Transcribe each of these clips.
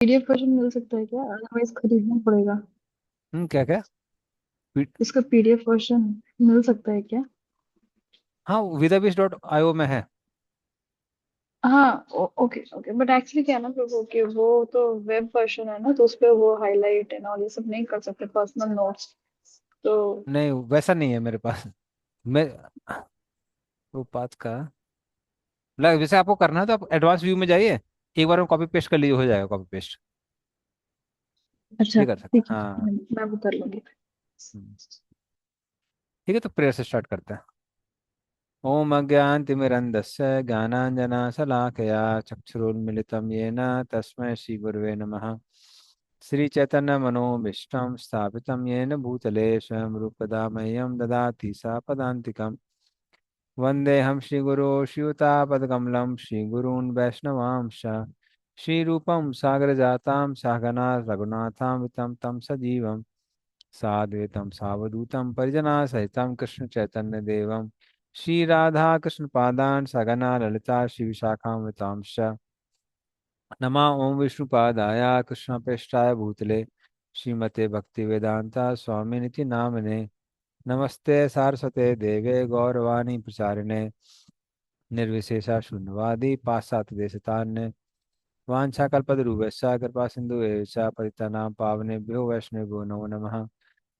PDF version मिल सकता है क्या, अदरवाइज खरीदना पड़ेगा? क्या क्या? इसका पीडीएफ वर्जन मिल सकता है क्या? हाँ, विदाबीस.io में है। हाँ, ओके ओके, बट एक्चुअली क्या है ना प्रभु कि वो तो वेब वर्जन है ना, तो उस पे वो हाईलाइट एंड और ये सब नहीं कर सकते, पर्सनल नोट्स। तो नहीं, वैसा नहीं है मेरे पास। मैं वो पाथ का वैसे आपको करना है तो आप एडवांस व्यू में जाइए, एक बार में कॉपी पेस्ट कर लीजिए, हो जाएगा कॉपी पेस्ट। अच्छा, ये कर सकते ठीक हैं, है, हाँ। मैं वो कर लूंगी। हम्म। ठीक है, तो प्रेयर से स्टार्ट करते हैं। ओम अज्ञानतिमिरन्धस्य ज्ञानाञ्जनशलाकया चक्षुरुन्मिलितं येन तस्मै श्रीगुरवे नमः। श्रीचैतन्यमनोभीष्टं स्थापितं येन भूतले स्वयं रूपदा मह्यं ददाति सापदान्तिकम्। वन्देऽहं श्रीगुरो श्रीयुतापदकमलं श्रीगुरून् वैष्णवांश श्रीरूपं सागरजातां सहगना रघुनाथान्वितं तं सजीवं साद्वैतं सावधूतं परिजनासहितं कृष्णचैतन्यदेवं श्रीराधाकृष्णपादान् सगना ललिता श्रीविशाखान्वितांश्च नमा ओं विष्णुपादाय कृष्णप्रेष्ठाय भूतले श्रीमते भक्तिवेदांता स्वामिनिति नामने। नमस्ते सारस्वते देवे गौरवाणी प्रचारिणे निर्विशेषा शून्यवादी पाश्चात्यदेशतान्य वाञ्छाकल्पतरुभ्यश्च कृपा सिन्धुभ्यश्च पतितानां पावनेभ्यो वैष्णवेभ्यो नमो नमः।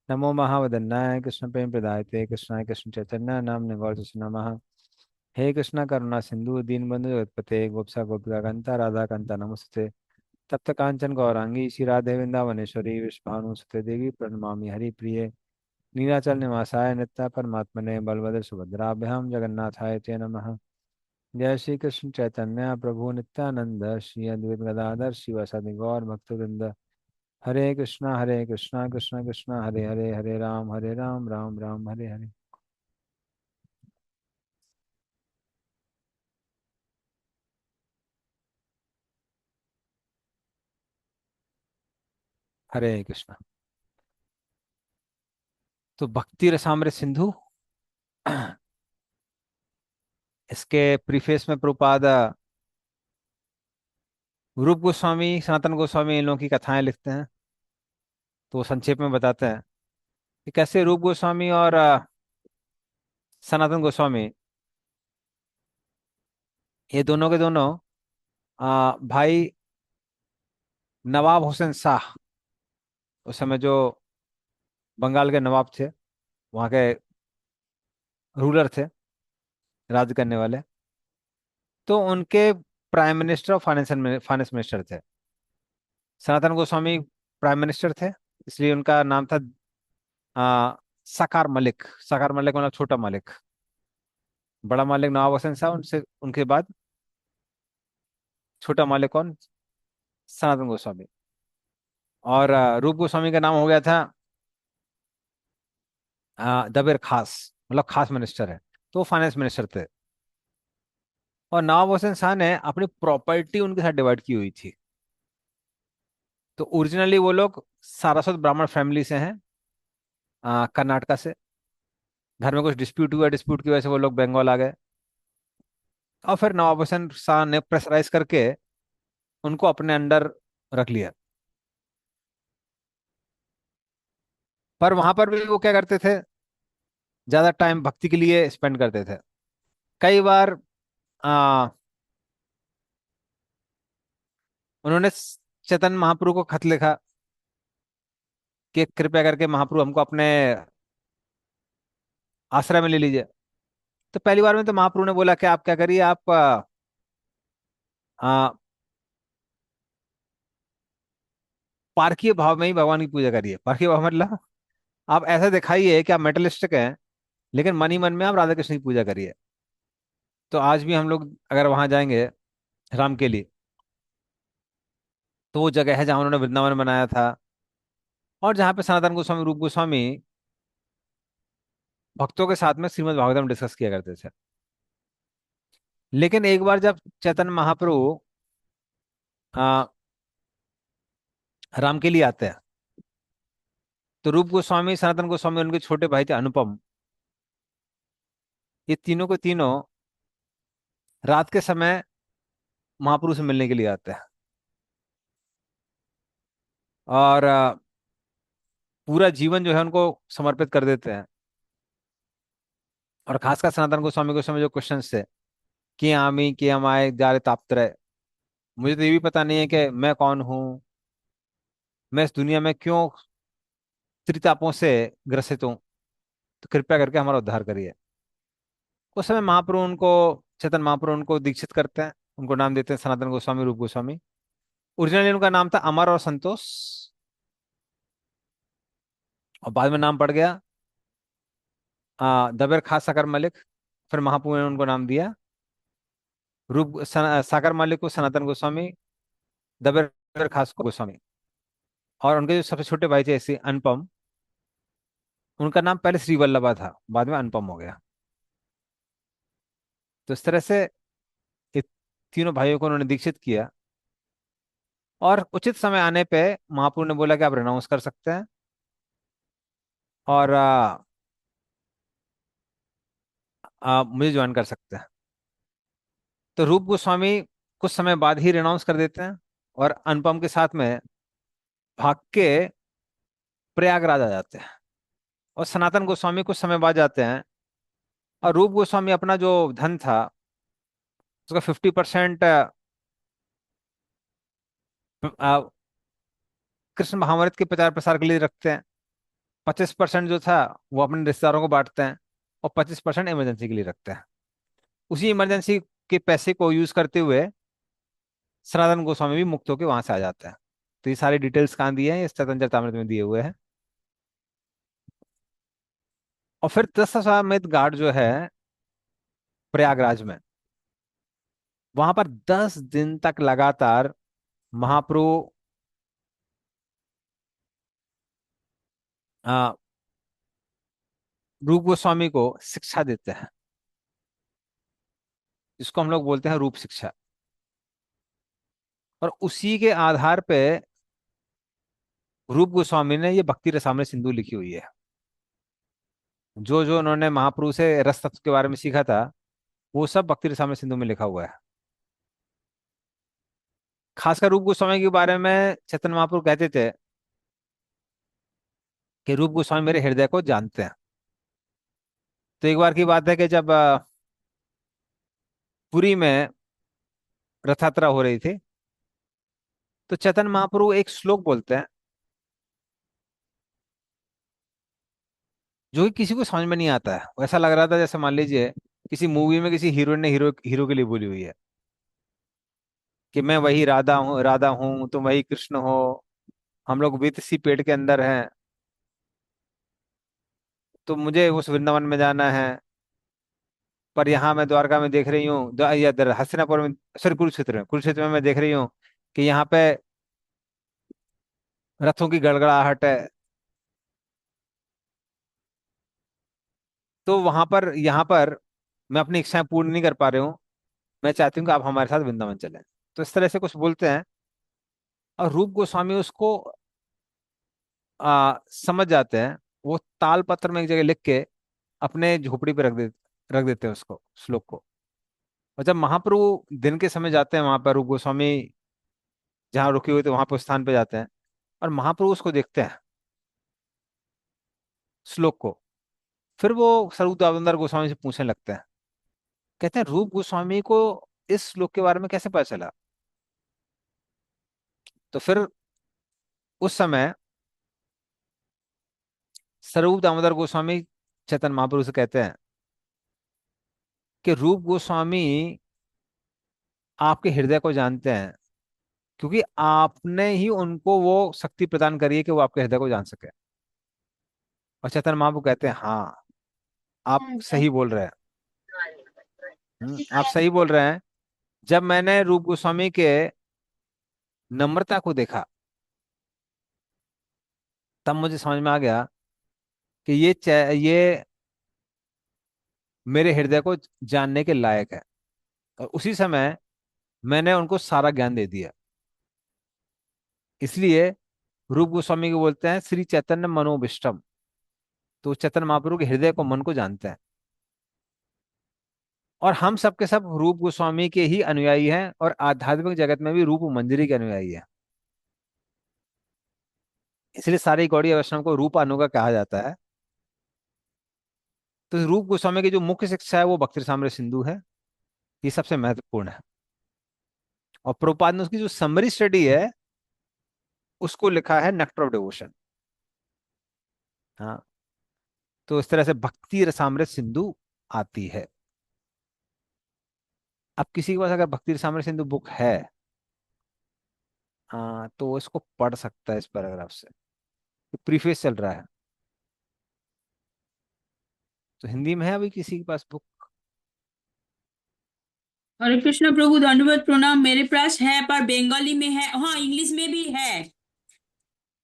नमो महावदन्नाय कृष्ण प्रेम प्रदायते कृष्णाय कृष्ण चैतन्य नाम गौरतु नमः। हे कृष्ण करुणा सिंधु दीनबंधु जगतपते गोपसा गोपिका कांता राधा कांता नमस्ते। तप्त कांचन गौरांगी श्री राधे वृंदावनेश्वरी विश्वभानुसुते देवी प्रणमामि हरिप्रिये। नीलाचल निवासाय नित्य परमात्मने बलभद्र सुभद्राभ्याम जगन्नाथाय ते नमः। जय श्री कृष्ण चैतन्य प्रभु नित्यानंद श्री अद्वैत गदाधर शिवासादि गौर भक्तवृंद। हरे कृष्णा कृष्णा कृष्णा हरे हरे, हरे राम राम राम हरे हरे। हरे कृष्णा। तो भक्ति रसामृत सिंधु, इसके प्रीफेस में प्रभुपाद रूप गोस्वामी सनातन गोस्वामी इन लोगों की कथाएं लिखते हैं। तो वो संक्षेप में बताते हैं कि कैसे रूप गोस्वामी और सनातन गोस्वामी, ये दोनों के दोनों भाई नवाब हुसैन शाह, उस समय जो बंगाल के नवाब थे, वहाँ के रूलर थे, राज करने वाले, तो उनके प्राइम मिनिस्टर और फाइनेंस मिनिस्टर थे। सनातन गोस्वामी प्राइम मिनिस्टर थे, इसलिए उनका नाम था आ, सकार मलिक। सकार मलिक मतलब छोटा मालिक। बड़ा मालिक नवाब हुसैन शाह, उनसे उनके बाद छोटा मालिक कौन? सनातन गोस्वामी। और रूप गोस्वामी का नाम हो गया था दबेर खास, मतलब खास मिनिस्टर है। तो वो फाइनेंस मिनिस्टर थे। और नवाब हुसैन शाह ने अपनी प्रॉपर्टी उनके साथ डिवाइड की हुई थी। तो ओरिजिनली वो लोग सारस्वत ब्राह्मण फैमिली से हैं, कर्नाटका से। घर में कुछ डिस्प्यूट हुआ, डिस्प्यूट की वजह से वो लोग बंगाल आ गए। और फिर नवाब हुसैन शाह ने प्रेशराइज करके उनको अपने अंडर रख लिया। पर वहां पर भी वो क्या करते थे, ज्यादा टाइम भक्ति के लिए स्पेंड करते थे। कई बार आ, उन्होंने चैतन्य महाप्रभु को खत लिखा कि कृपया करके महाप्रभु हमको अपने आश्रय में ले लीजिए। तो पहली बार में तो महाप्रभु ने बोला कि आप क्या करिए, आप आ, पारकीय भाव में ही भगवान की पूजा करिए। पारकीय भाव मतलब आप ऐसा दिखाइए कि आप मेटलिस्टिक हैं, लेकिन मन ही मन में आप राधा कृष्ण की पूजा करिए। तो आज भी हम लोग अगर वहां जाएंगे राम के लिए, तो वो जगह है जहां उन्होंने वृंदावन बनाया था, और जहाँ पे सनातन गोस्वामी रूप गोस्वामी भक्तों के साथ में श्रीमद् भागवतम डिस्कस किया करते थे। लेकिन एक बार जब चैतन्य महाप्रभु आ, राम के लिए आते हैं, तो रूप गोस्वामी सनातन गोस्वामी उनके छोटे भाई थे अनुपम, ये तीनों के तीनों रात के समय महाप्रभु से मिलने के लिए आते हैं। और पूरा जीवन जो है उनको समर्पित कर देते हैं। और खासकर सनातन गोस्वामी के समय जो क्वेश्चन थे कि आमी कि अमाय जारे तापत्रय, मुझे तो ये भी पता नहीं है कि मैं कौन हूँ, मैं इस दुनिया में क्यों त्रितापों से ग्रसित हूँ, तो कृपया करके हमारा उद्धार करिए। उस समय महाप्रभु उनको, चेतन महाप्रभु उनको दीक्षित करते हैं, उनको नाम देते हैं सनातन गोस्वामी, रूप गोस्वामी। ओरिजिनली उनका नाम था अमर और संतोष, और बाद में नाम पड़ गया दबेर खास साकर मलिक। फिर महाप्रभु ने उनको नाम दिया साकर मलिक को सनातन गोस्वामी, दबेर खास को गोस्वामी। और उनके जो सबसे छोटे भाई थे ऐसे अनुपम, उनका नाम पहले श्री वल्लभा था, बाद में अनुपम हो गया। तो इस तरह से ये तीनों भाइयों को उन्होंने दीक्षित किया। और उचित समय आने पे महाप्रभु ने बोला कि आप रिनाउंस कर सकते हैं और मुझे ज्वाइन कर सकते हैं। तो रूप गोस्वामी कुछ समय बाद ही रिनाउंस कर देते हैं और अनुपम के साथ में भाग के प्रयागराज आ जाते हैं। और सनातन गोस्वामी कुछ समय बाद जाते हैं। और रूप गोस्वामी अपना जो धन था उसका 50% कृष्ण महाभारत के प्रचार प्रसार के लिए रखते हैं। 25% जो था वो अपने रिश्तेदारों को बांटते हैं, और 25% इमरजेंसी के लिए रखते हैं। उसी इमरजेंसी के पैसे को यूज करते हुए सनातन गोस्वामी भी मुक्त होकर वहां से आ जाता है। तो ये सारी डिटेल्स कहाँ दिए हैं, इस चैतन्य चरितामृत में दिए हुए हैं। और फिर 10,000 घाट जो है प्रयागराज में, वहां पर 10 दिन तक लगातार महाप्रभु आ, रूप गोस्वामी को शिक्षा देते हैं, जिसको हम लोग बोलते हैं रूप शिक्षा। और उसी के आधार पे रूप गोस्वामी ने ये भक्ति रसामृत सिंधु लिखी हुई है। जो जो उन्होंने महाप्रभु से रस तत्व के बारे में सीखा था वो सब भक्ति रसामृत सिंधु में लिखा हुआ है। खासकर रूप गोस्वामी के बारे में चैतन्य महाप्रभु कहते थे कि रूप गोस्वामी मेरे हृदय को जानते हैं। तो एक बार की बात है कि जब पुरी में रथ यात्रा हो रही थी, तो चैतन्य महाप्रभु एक श्लोक बोलते हैं जो कि किसी को समझ में नहीं आता है। ऐसा लग रहा था जैसे मान लीजिए किसी मूवी में किसी हीरोइन ने हीरो हीरो के लिए बोली हुई है कि मैं वही राधा हूँ, तुम वही कृष्ण हो, हम लोग वित्त सी पेट के अंदर हैं, तो मुझे उस वृंदावन में जाना है। पर यहाँ मैं द्वारका में देख रही हूँ, या हस्तिनापुर में, सॉरी कुरुक्षेत्र में मैं देख रही हूँ कि यहाँ पे रथों की गड़गड़ाहट है। तो वहां पर, यहाँ पर मैं अपनी इच्छाएं पूर्ण नहीं कर पा रही हूँ, मैं चाहती हूँ कि आप हमारे साथ वृंदावन चलें। तो इस तरह से कुछ बोलते हैं। और रूप गोस्वामी उसको समझ जाते हैं। वो ताल पत्र में एक जगह लिख के अपने झोपड़ी पे रख देते हैं उसको, श्लोक को। और जब महाप्रभु दिन के समय जाते हैं वहां पर, रूप गोस्वामी जहाँ रुके हुए थे वहां पर उस स्थान पे जाते हैं, और महाप्रभु उसको देखते हैं श्लोक को। फिर वो स्वरूप दामोदर गोस्वामी से पूछने लगते हैं, कहते हैं रूप गोस्वामी को इस श्लोक के बारे में कैसे पता चला। तो फिर उस समय स्वरूप दामोदर गोस्वामी चैतन्य महाप्रभु से कहते हैं कि रूप गोस्वामी आपके हृदय को जानते हैं, क्योंकि आपने ही उनको वो शक्ति प्रदान करी है कि वो आपके हृदय को जान सके। और चैतन्य महाप्रभु कहते हैं हाँ, आप सही बोल रहे हैं। आप सही बोल रहे हैं। जब मैंने रूप गोस्वामी के नम्रता को देखा, तब मुझे समझ में आ गया कि ये मेरे हृदय को जानने के लायक है। और उसी समय मैंने उनको सारा ज्ञान दे दिया। इसलिए रूप गोस्वामी को बोलते हैं श्री चैतन्य मनोविष्टम। तो चैतन्य महाप्रभु के हृदय को, मन को जानते हैं। और हम सब के सब रूप गोस्वामी के ही अनुयायी हैं, और आध्यात्मिक जगत में भी रूप मंजरी के अनुयायी हैं। इसलिए सारे गौड़ीय वैष्णव को रूप अनुगा कहा जाता है। तो रूप गोस्वामी की जो मुख्य शिक्षा है वो भक्ति रसामृत सिंधु है, ये सबसे महत्वपूर्ण है। और प्रभुपाद ने उसकी जो समरी स्टडी है उसको लिखा है नेक्टर ऑफ डिवोशन। हाँ, तो इस तरह से भक्ति रसामृत सिंधु आती है। अब किसी के पास अगर भक्ति रसामृत सिंधु बुक है, हाँ, तो वो इसको पढ़ सकता है इस पैराग्राफ से। प्रीफेस चल रहा है, तो हिंदी में है अभी किसी के पास बुक? हरे कृष्ण प्रभु, दंडवत प्रणाम। मेरे पास है पर बंगाली में है, हाँ इंग्लिश में भी है।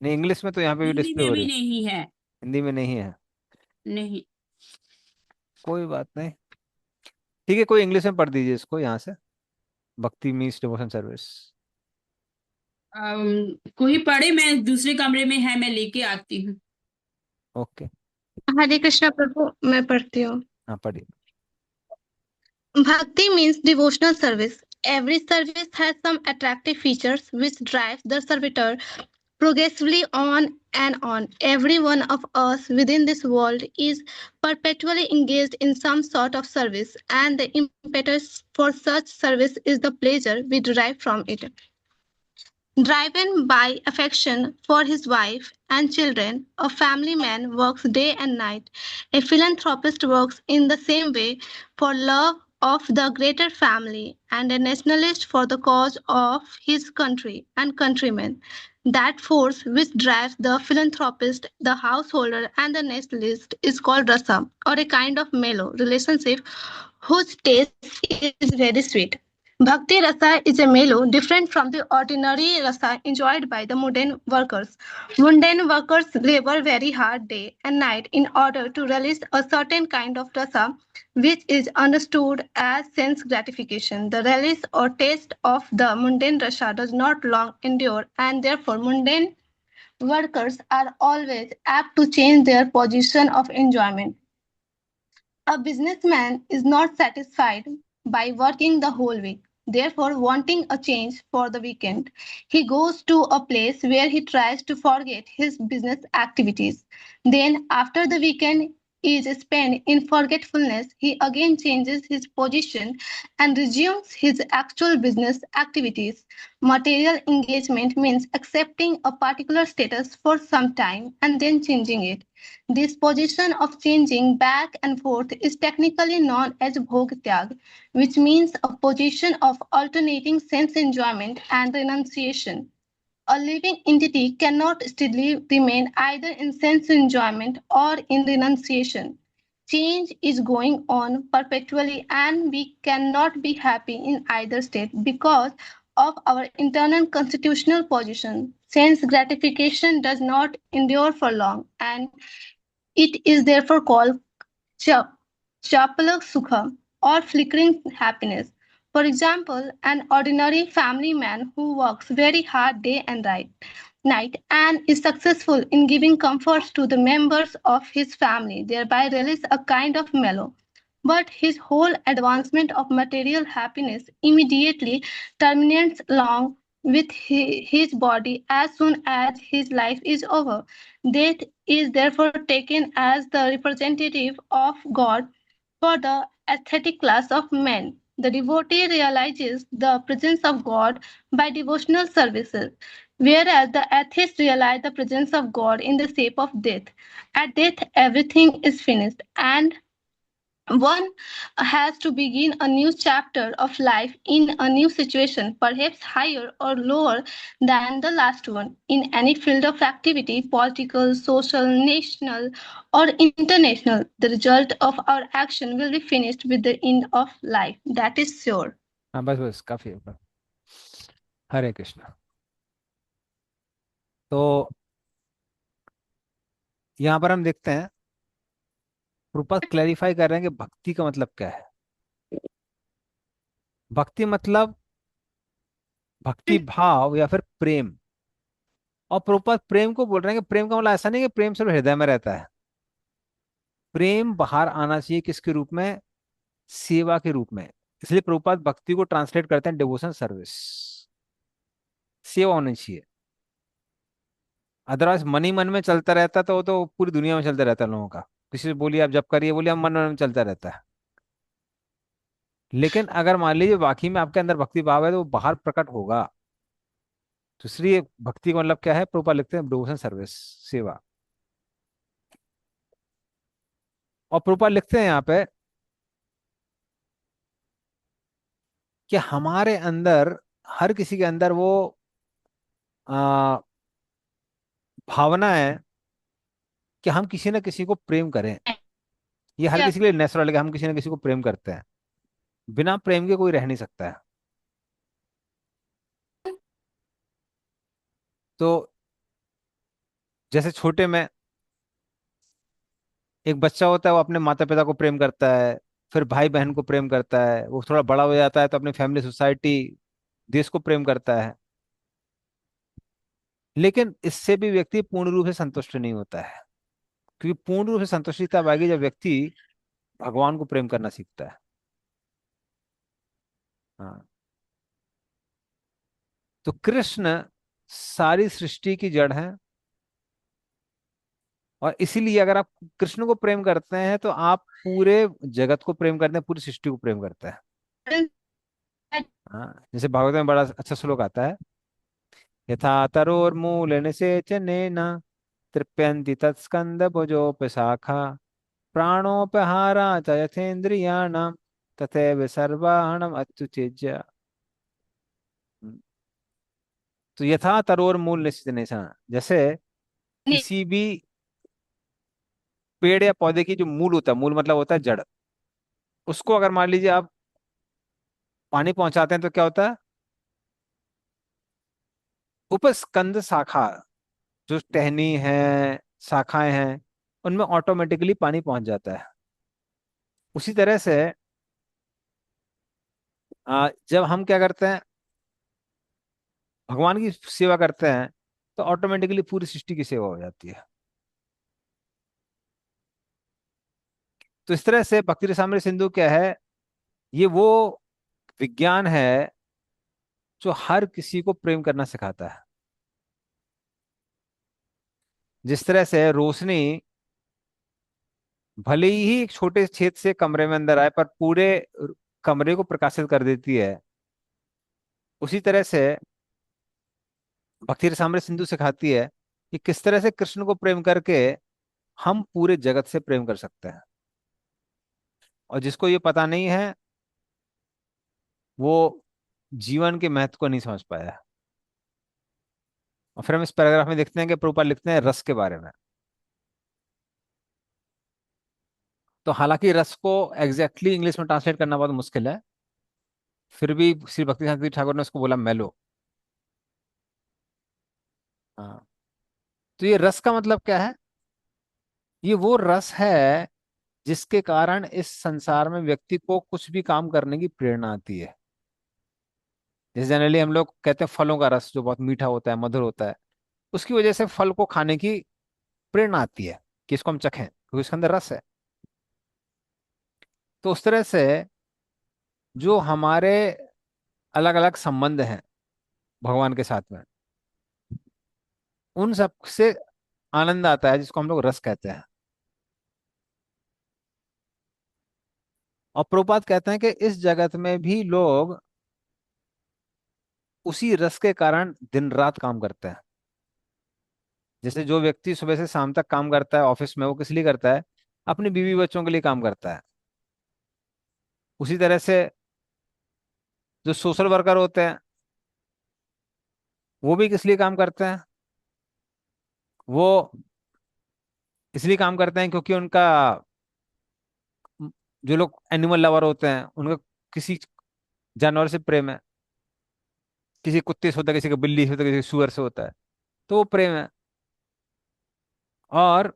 नहीं, इंग्लिश में तो यहाँ पे भी हिंदी डिस्प्ले में हो रही भी है, नहीं है। हिंदी में नहीं है। नहीं। कोई बात नहीं, ठीक है, कोई इंग्लिश में पढ़ दीजिए इसको यहाँ से। भक्ति मीन्स डिवोशन सर्विस। कोई पढ़े, मैं दूसरे कमरे में है, मैं लेके आती हूँ। ओके। हरे कृष्णा प्रभु, मैं पढ़ती हूँ। हाँ, पढ़िए। Bhakti means devotional service. Every service has some attractive features which drive the servitor progressively on and on. Every one of us within this world is perpetually engaged in some sort of service, and the impetus for such service is the pleasure we derive from it. Driven by affection for his wife and children, a family man works day and night. A philanthropist works in the same way for love of the greater family, and a nationalist for the cause of his country and countrymen. That force which drives the philanthropist, the householder, and the nationalist is called rasa, or a kind of mellow relationship whose taste is very sweet. Bhakti rasa is a mellow different from the ordinary rasa enjoyed by the mundane workers. Mundane workers labor very hard day and night in order to release a certain kind of rasa which is understood as sense gratification. The release or taste of the mundane rasa does not long endure, and therefore mundane workers are always apt to change their position of enjoyment. A businessman is not satisfied by working the whole week. Therefore, wanting a change for the weekend, he goes to a place where he tries to forget his business activities. Then, after the weekend is spent in forgetfulness, he again changes his position and resumes his actual business activities. Material engagement means accepting a particular status for some time and then changing it. This position of changing back and forth is technically known as bhog tyag, which means a position of alternating sense enjoyment and renunciation. A living entity cannot steadily remain either in sense enjoyment or in renunciation. Change is going on perpetually, and we cannot be happy in either state because of our internal constitutional position. Sense gratification does not endure for long, and it is therefore called cha- chapalak sukha or flickering happiness. For example, an ordinary family man who works very hard day and night and is successful in giving comforts to the members of his family, thereby release a kind of mellow. But his whole advancement of material happiness immediately terminates along with his body as soon as his life is over. Death is therefore taken as the representative of God for the aesthetic class of men. The devotee realizes the presence of God by devotional services, whereas the atheist realizes the presence of God in the shape of death. At death, everything is finished, and one has to begin a new chapter of life in a new situation, perhaps higher or lower than the last one. In any field of activity, political, social, national, or international, the result of our action will be finished with the end of life. That is sure. हाँ, बस बस काफी है। हरे कृष्णा। तो यहाँ पर हम देखते हैं रूपक क्लैरिफाई कर रहे हैं कि भक्ति का मतलब क्या है। भक्ति मतलब भक्ति भाव या फिर प्रेम। और प्रभुपाद प्रेम को बोल रहे हैं कि प्रेम का मतलब ऐसा नहीं कि प्रेम सिर्फ हृदय में रहता है। प्रेम बाहर आना चाहिए किसके रूप में? सेवा के रूप में। इसलिए प्रभुपाद भक्ति को ट्रांसलेट करते हैं डिवोशन सर्विस। सेवा होनी चाहिए। अदरवाइज मन ही मन में चलता रहता तो वो तो पूरी दुनिया में चलता रहता लोगों का। किसी से बोलिए आप जब करिए, बोलिए, आप मन मन में चलता रहता है। लेकिन अगर मान लीजिए वाकई में आपके अंदर भक्ति भाव है तो वो बाहर प्रकट होगा। तो इसलिए भक्ति का मतलब क्या है, प्रभुपाद लिखते हैं डिवोशन सर्विस, सेवा। और प्रभुपाद लिखते हैं यहाँ पे कि हमारे अंदर, हर किसी के अंदर वो आ, भावना है कि हम किसी न किसी को प्रेम करें। ये हर किसी के लिए नेचुरल है कि हम किसी न किसी को प्रेम करते हैं। बिना प्रेम के कोई रह नहीं सकता है। तो जैसे छोटे में एक बच्चा होता है, वो अपने माता पिता को प्रेम करता है, फिर भाई बहन को प्रेम करता है, वो थोड़ा बड़ा हो जाता है तो अपनी फैमिली, सोसाइटी, देश को प्रेम करता है। लेकिन इससे भी व्यक्ति पूर्ण रूप से संतुष्ट नहीं होता है, क्योंकि पूर्ण रूप से संतुष्टि तब आएगी जब व्यक्ति भगवान को प्रेम करना सीखता है। हाँ। तो कृष्ण सारी सृष्टि की जड़ है, और इसीलिए अगर आप कृष्ण को प्रेम करते हैं तो आप पूरे जगत को प्रेम करते हैं, पूरी सृष्टि को प्रेम करते हैं। हाँ, जैसे भागवत में बड़ा अच्छा श्लोक आता है, यथा तरोर्मूल निषेचनेन तृप्यन्ति तत्स्कंद भुजोपशाखा प्राणोपहारा च यथेन्द्रियाणां तथैव सर्वाणम अत्युचिज्य। तो यथा तरोर मूल निषेचन, जैसे किसी भी पेड़ या पौधे की जो मूल होता है, मूल मतलब होता है जड़, उसको अगर मान लीजिए आप पानी पहुंचाते हैं तो क्या होता है, उपस्कंद शाखा, जो टहनी है, शाखाएं हैं, उनमें ऑटोमेटिकली पानी पहुंच जाता है। उसी तरह से जब हम क्या करते हैं, भगवान की सेवा करते हैं, तो ऑटोमेटिकली पूरी सृष्टि की सेवा हो जाती है। तो इस तरह से भक्ति रसामृत सिंधु क्या है, ये वो विज्ञान है जो हर किसी को प्रेम करना सिखाता है। जिस तरह से रोशनी भले ही एक छोटे छेद से कमरे में अंदर आए पर पूरे कमरे को प्रकाशित कर देती है, उसी तरह से भक्ति रसामृत सिंधु सिखाती है कि किस तरह से कृष्ण को प्रेम करके हम पूरे जगत से प्रेम कर सकते हैं। और जिसको ये पता नहीं है, वो जीवन के महत्व को नहीं समझ पाया। और फिर हम इस पैराग्राफ में देखते हैं कि प्रभुपाद लिखते हैं रस के बारे में। तो हालांकि रस को एग्जैक्टली इंग्लिश में ट्रांसलेट करना बहुत मुश्किल है, फिर भी श्री भक्ति शांति ठाकुर ने उसको बोला मेलो। हाँ। तो ये रस का मतलब क्या है, ये वो रस है जिसके कारण इस संसार में व्यक्ति को कुछ भी काम करने की प्रेरणा आती है। जैसे जनरली हम लोग कहते हैं फलों का रस जो बहुत मीठा होता है, मधुर होता है, उसकी वजह से फल को खाने की प्रेरणा आती है कि इसको हम चखें क्योंकि इसके अंदर रस है। तो उस तरह से जो हमारे अलग अलग संबंध हैं भगवान के साथ में, उन सब से आनंद आता है जिसको हम लोग रस कहते हैं। और प्रभुपाद कहते हैं कि इस जगत में भी लोग उसी रस के कारण दिन रात काम करते हैं। जैसे जो व्यक्ति सुबह से शाम तक काम करता है ऑफिस में, वो किस लिए करता है, अपने बीवी बच्चों के लिए काम करता है। उसी तरह से जो सोशल वर्कर होते हैं, वो भी किस लिए काम करते हैं, वो इसलिए काम करते हैं क्योंकि उनका, जो लोग एनिमल लवर होते हैं, उनका किसी जानवर से प्रेम है। किसी कुत्ते से होता है, किसी का बिल्ली से होता है, किसी का सुअर से होता है, तो वो प्रेम है। और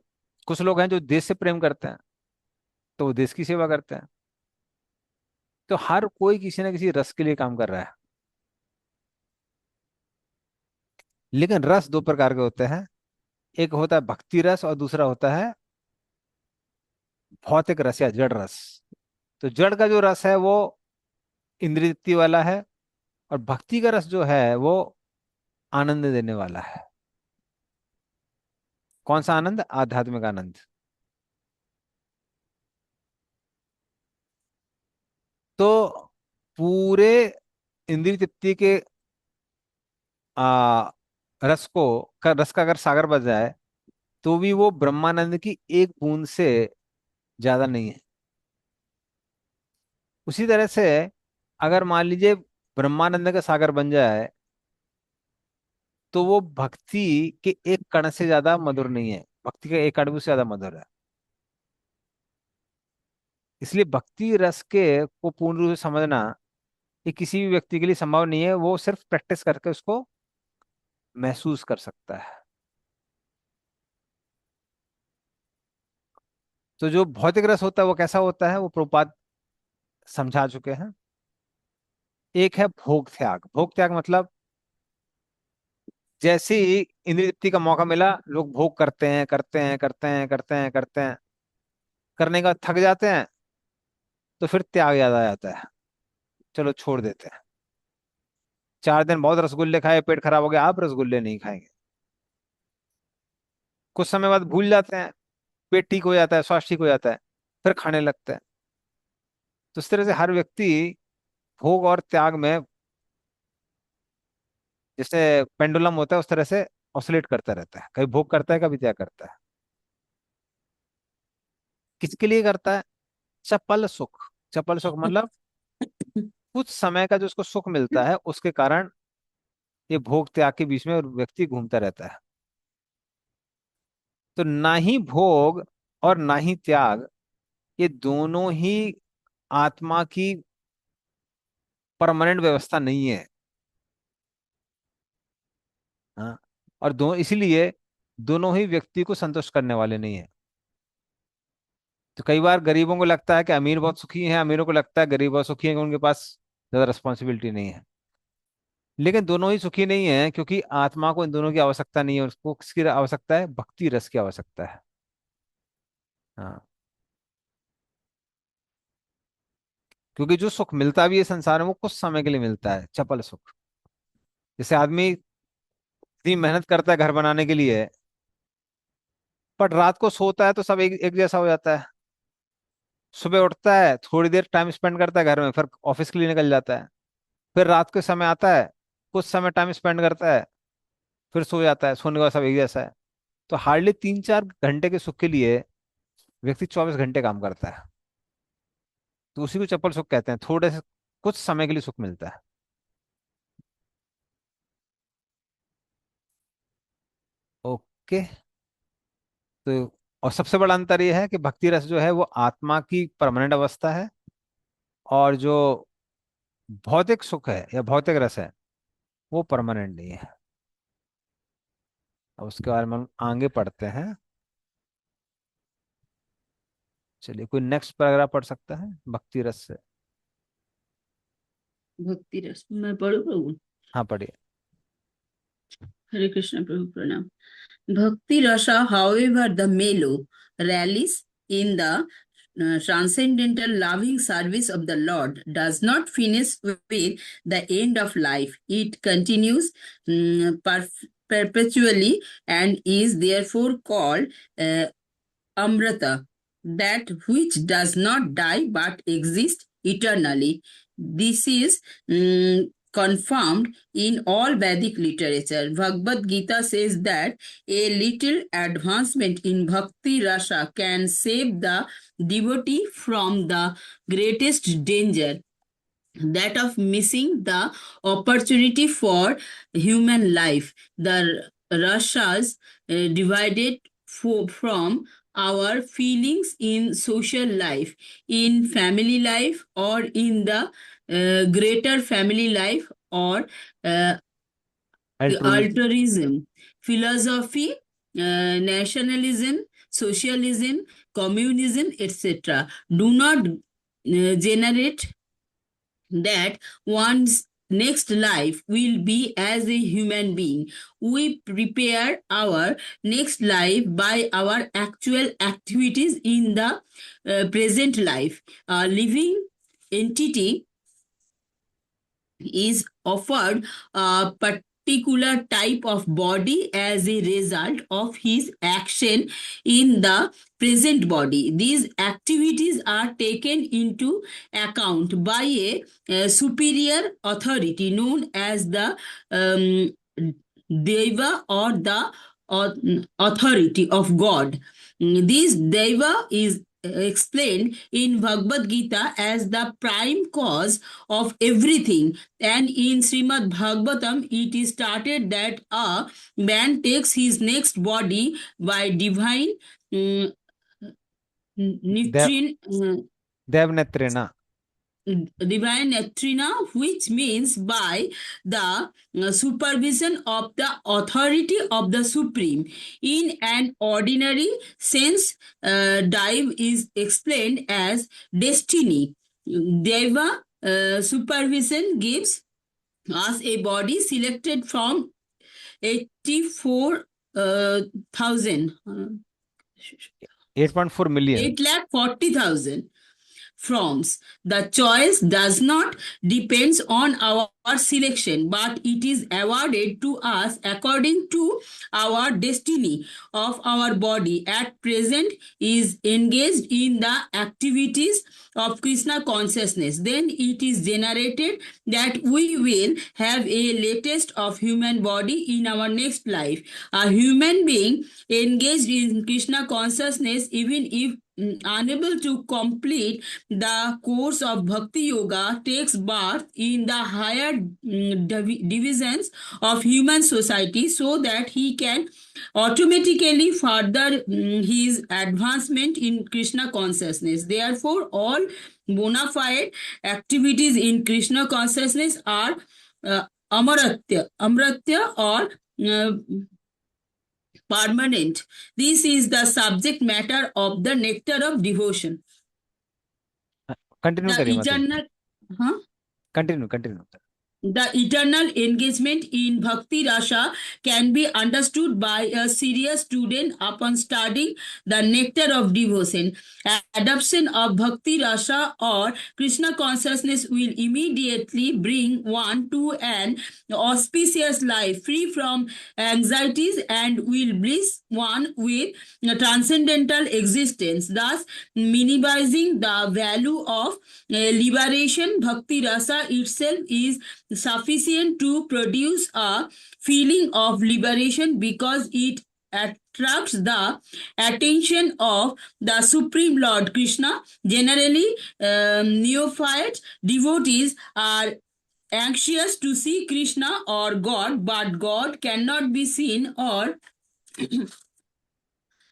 कुछ लोग हैं जो देश से प्रेम करते हैं, तो वो देश की सेवा करते हैं। तो हर कोई किसी ना किसी रस के लिए काम कर रहा है। लेकिन रस दो प्रकार के होते हैं, एक होता है भक्ति रस और दूसरा होता है भौतिक रस या जड़ रस। तो जड़ का जो रस है वो इंद्रिय तृप्ति वाला है, और भक्ति का रस जो है वो आनंद देने वाला है। कौन सा आनंद? आध्यात्मिक आनंद। तो पूरे इंद्रिय तृप्ति के आ रस का अगर सागर बच जाए तो भी वो ब्रह्मानंद की एक बूंद से ज्यादा नहीं है। उसी तरह से अगर मान लीजिए ब्रह्मानंद का सागर बन जाए तो वो भक्ति के एक कण से ज्यादा मधुर नहीं है, भक्ति के एक अणु से ज्यादा मधुर है। इसलिए भक्ति रस के को पूर्ण रूप से समझना ये किसी भी व्यक्ति के लिए संभव नहीं है, वो सिर्फ प्रैक्टिस करके उसको महसूस कर सकता है। तो जो भौतिक रस होता है वो कैसा होता है, वो प्रभुपाद समझा चुके हैं। एक है भोग त्याग। भोग त्याग मतलब जैसे ही इंद्रिय तृप्ति का मौका मिला लोग भोग करते हैं करते हैं करते हैं करते हैं करते हैं, करने का थक जाते हैं तो फिर त्याग याद आ जाता है, चलो छोड़ देते हैं। 4 दिन बहुत रसगुल्ले खाए, पेट खराब हो गया, आप रसगुल्ले नहीं खाएंगे। कुछ समय बाद भूल जाते हैं, पेट ठीक हो जाता है, स्वास्थ्य ठीक हो जाता है, फिर खाने लगते हैं। तो इस तरह से हर व्यक्ति भोग और त्याग में जैसे पेंडुलम होता है उस तरह से ऑसिलेट करता रहता है, कभी भोग करता है कभी त्याग करता है। किसके लिए करता है? चपल सुख। चपल सुख मतलब कुछ समय का जो उसको सुख मिलता है उसके कारण ये भोग त्याग के बीच में व्यक्ति घूमता रहता है। तो ना ही भोग और ना ही त्याग, ये दोनों ही आत्मा की परमानेंट व्यवस्था नहीं है। हाँ, और इसीलिए दोनों ही व्यक्ति को संतुष्ट करने वाले नहीं है। तो कई बार गरीबों को लगता है कि अमीर बहुत सुखी हैं, अमीरों को लगता है गरीब बहुत सुखी हैं कि उनके पास ज्यादा रिस्पॉन्सिबिलिटी नहीं है। लेकिन दोनों ही सुखी नहीं है, क्योंकि आत्मा को इन दोनों की आवश्यकता नहीं है, उसको किसकी आवश्यकता है? भक्ति रस की आवश्यकता है। हाँ, क्योंकि जो सुख मिलता भी है संसार में वो कुछ समय के लिए मिलता है, चपल सुख। जैसे आदमी इतनी मेहनत करता है घर बनाने के लिए, पर रात को सोता है तो सब एक जैसा हो जाता है। सुबह उठता है, थोड़ी देर टाइम स्पेंड करता है घर में, फिर ऑफिस के लिए निकल जाता है। फिर रात के समय आता है, कुछ समय टाइम स्पेंड करता है, फिर सो जाता है, सोने के बाद सब एक जैसा है। तो हार्डली 3-4 घंटे के सुख के लिए व्यक्ति 24 घंटे काम करता है। तो उसी को चप्पल सुख कहते हैं, थोड़े से कुछ समय के लिए सुख मिलता है। ओके। तो और सबसे बड़ा अंतर यह है कि भक्ति रस जो है वो आत्मा की परमानेंट अवस्था है, और जो भौतिक सुख है या भौतिक रस है वो परमानेंट नहीं है। अब उसके बारे में हम आगे पढ़ते हैं। चलिए, कोई नेक्स्ट पैराग्राफ पढ़ सकता है भक्ति रस से? भक्ति रस मैं पढ़ू प्रभु? हाँ, पढ़िए। हरे कृष्ण प्रभु प्रणाम। Bhakti Rasa, however, the mellow rallies in the transcendental loving service of the Lord, does not finish with the end of life. It continues perpetually and is therefore called uh, Amrita, that which does not die but exists eternally. This is confirmed in all Vedic literature. Bhagavad Gita says that a little advancement in bhakti rasa can save the devotee from the greatest danger, that of missing the opportunity for human life. The rasas divided from our feelings in social life, in family life, or in the greater family life, or uh, altruism. altruism, philosophy, nationalism, socialism, communism, etc. Do not generate that one's next life will be as a human being. We prepare our next life by our actual activities in the present life. A living entity is offered a particular type of body as a result of his action in the present body. These activities are taken into account by a superior authority known as the Deva or the authority of God. This Deva is explained in Bhagavad Gita as the prime cause of everything, and in Srimad Bhagavatam it is stated that a man takes his next body by divine um, देव nutrient देवनेत्रेण divine nectrina, which means by the supervision of the authority of the supreme. In an ordinary sense, dive is explained as destiny. Deva supervision gives us a body selected from 84,000 8.4 million 8,40,000 forms. The choice does not depends on our selection, but it is awarded to us according to our destiny of our body at present is engaged in the activities of Krishna consciousness. Then it is generated that we will have a latest of human body in our next life. A human being engaged in Krishna consciousness, even if unable to complete the course of Bhakti Yoga, takes birth in the higher divisions of human society so that he can automatically further his advancement in Krishna consciousness. Therefore, all bona fide activities in Krishna consciousness are amratya or permanent. This is the subject matter of the nectar of devotion. Continue The करिए माता eternal, huh? Continue The eternal engagement in Bhakti Rasa can be understood by a serious student upon studying the nectar of devotion. Adoption of Bhakti Rasa or Krishna consciousness will immediately bring one to an auspicious life free from anxieties and will bless one with transcendental existence, thus minimizing the value of liberation. Bhakti Rasa itself is sufficient to produce a feeling of liberation because it attracts the attention of the Supreme Lord Krishna. Generally, neophyte devotees are anxious to see Krishna or God, but God cannot be seen or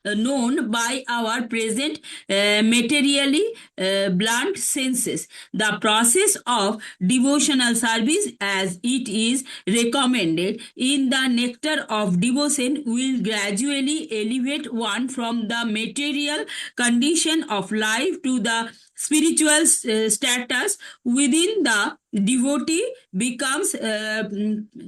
known by our present materially blunt senses. The process of devotional service as it is recommended in the nectar of devotion will gradually elevate one from the material condition of life to the spiritual status within the devotee becomes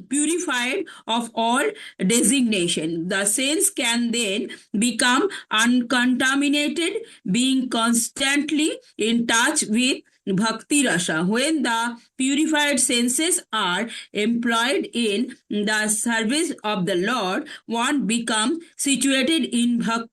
purified of all designation. The sense can then become uncontaminated, being constantly in touch with Bhakti Rasa. When the purified senses are employed in the service of the Lord, one becomes situated in Bhakti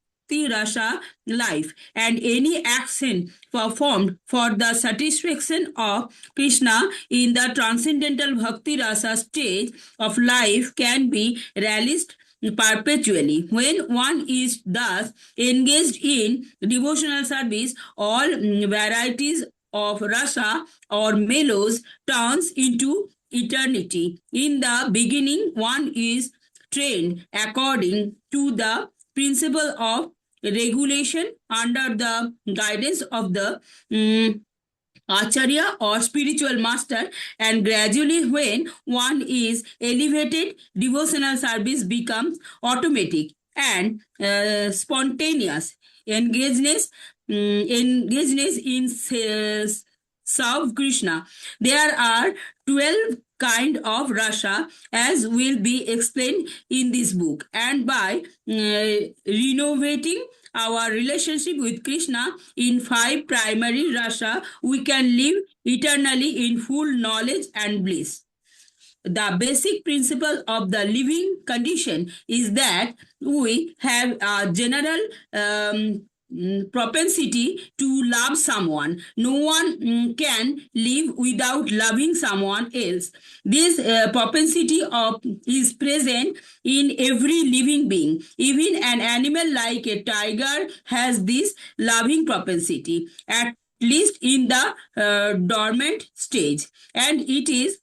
Rasa life, and any action performed for the satisfaction of Krishna in the transcendental Bhakti Rasa stage of life can be realized perpetually. When one is thus engaged in devotional service, all varieties of rasa or mellows turns into eternity. In the beginning, one is trained according to the principle of regulation under the guidance of the acharya or spiritual master, and gradually when one is elevated, devotional service becomes automatic and spontaneous. Engageness in serve Krishna. There are 12 kind of rasa as will be explained in this book, and by renovating our relationship with Krishna in 5 primary rasa, we can live eternally in full knowledge and bliss. the basic principle of the living condition is that we have a general propensity to love someone. No one can live without loving someone else. This propensity is present in every living being. Even an animal like a tiger has this loving propensity, at least in the dormant stage, and it is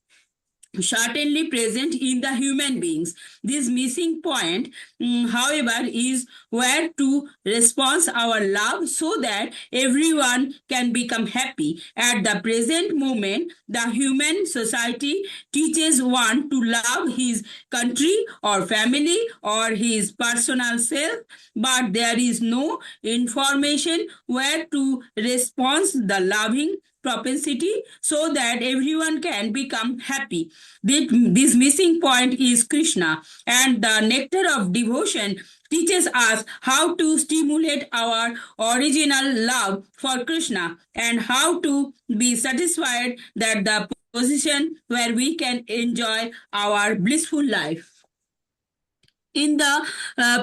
certainly present in the human beings. This missing point, however, is where to respond our love so that everyone can become happy. At the present moment, the human society teaches one to love his country or family or his personal self, but there is no information where to respond the loving propensity so that everyone can become happy. This missing point is Krishna, and the nectar of devotion teaches us how to stimulate our original love for Krishna and how to be satisfied that the position where we can enjoy our blissful life. In the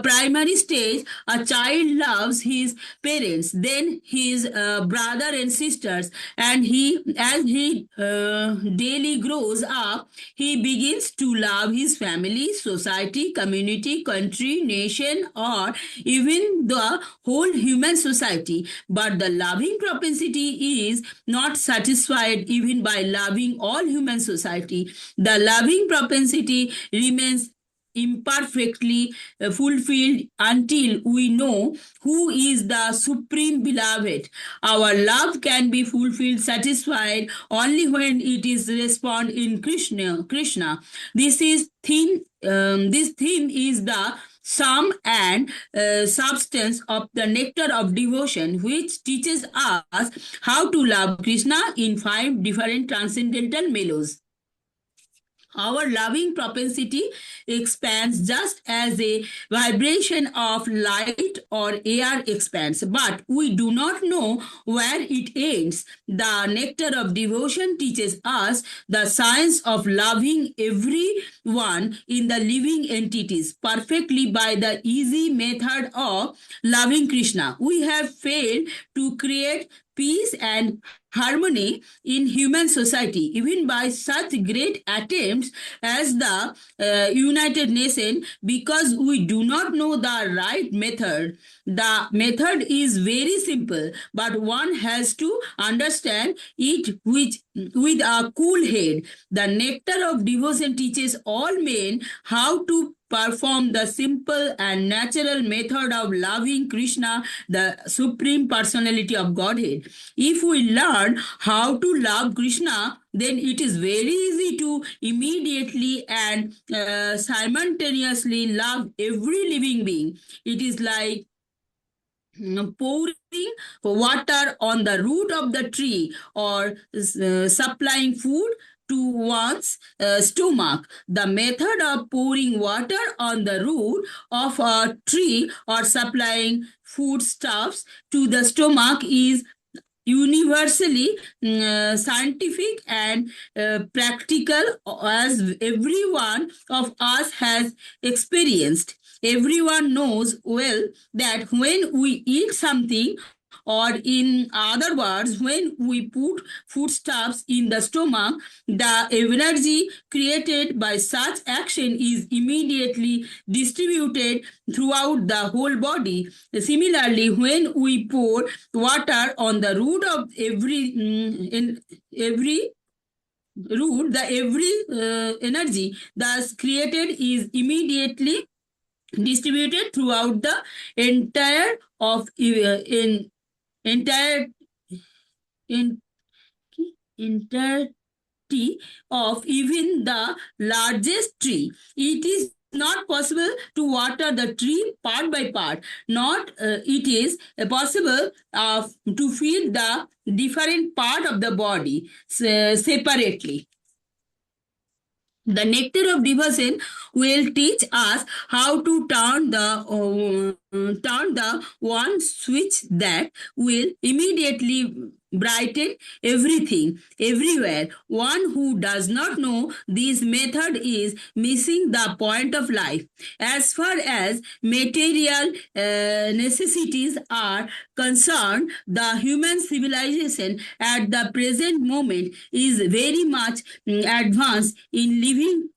primary stage, a child loves his parents, then his brother and sisters, and as he daily grows up, he begins to love his family, society, community, country, nation, or even the whole human society. But the loving propensity is not satisfied even by loving all human society. The loving propensity remains imperfectly fulfilled until we know who is the supreme beloved. Our love can be fulfilled, satisfied only when it is respond in Krishna. This theme is the sum and substance of the nectar of devotion, which teaches us how to love Krishna in 5 different transcendental mellows. Our loving propensity expands just as a vibration of light or air expands, but we do not know where it ends. The nectar of devotion teaches us the science of loving everyone in the living entities perfectly by the easy method of loving Krishna. We have failed to create peace and harmony in human society, even by such great attempts as the United Nations, because we do not know the right method. The method is very simple, but one has to understand it with a cool head. The nectar of devotion teaches all men how to perform the simple and natural method of loving Krishna, the Supreme Personality of Godhead. If we learn how to love Krishna, then it is very easy to immediately and simultaneously love every living being. It is like pouring water on the root of the tree or supplying food to one's stomach. The method of pouring water on the root of a tree or supplying foodstuffs to the stomach is universally scientific and practical, as every one of us has experienced. Everyone knows well that when we eat something, or in other words, when we put foodstuffs in the stomach, the energy created by such action is immediately distributed throughout the whole body. Similarly, when we pour water on the root of every root, the every energy thus created is immediately distributed throughout the entire of in entire in entirety of even the largest tree. It is not possible to water the tree part by part. Not it is possible to feed the different part of the body separately. The nectar of devotion will teach us how to turn the one switch that will immediately brighten everything, everywhere. One who does not know this method is missing the point of life. As far as material necessities are concerned, the human civilization at the present moment is very much advanced in living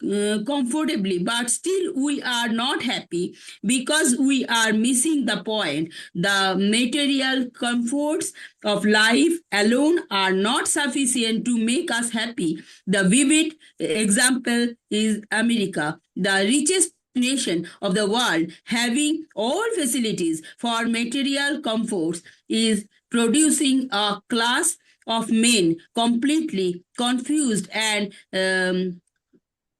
comfortably, but still we are not happy because we are missing the point. The material comforts of life alone are not sufficient to make us happy. The vivid example is America, the richest nation of the world, having all facilities for material comforts, is producing a class of men completely confused and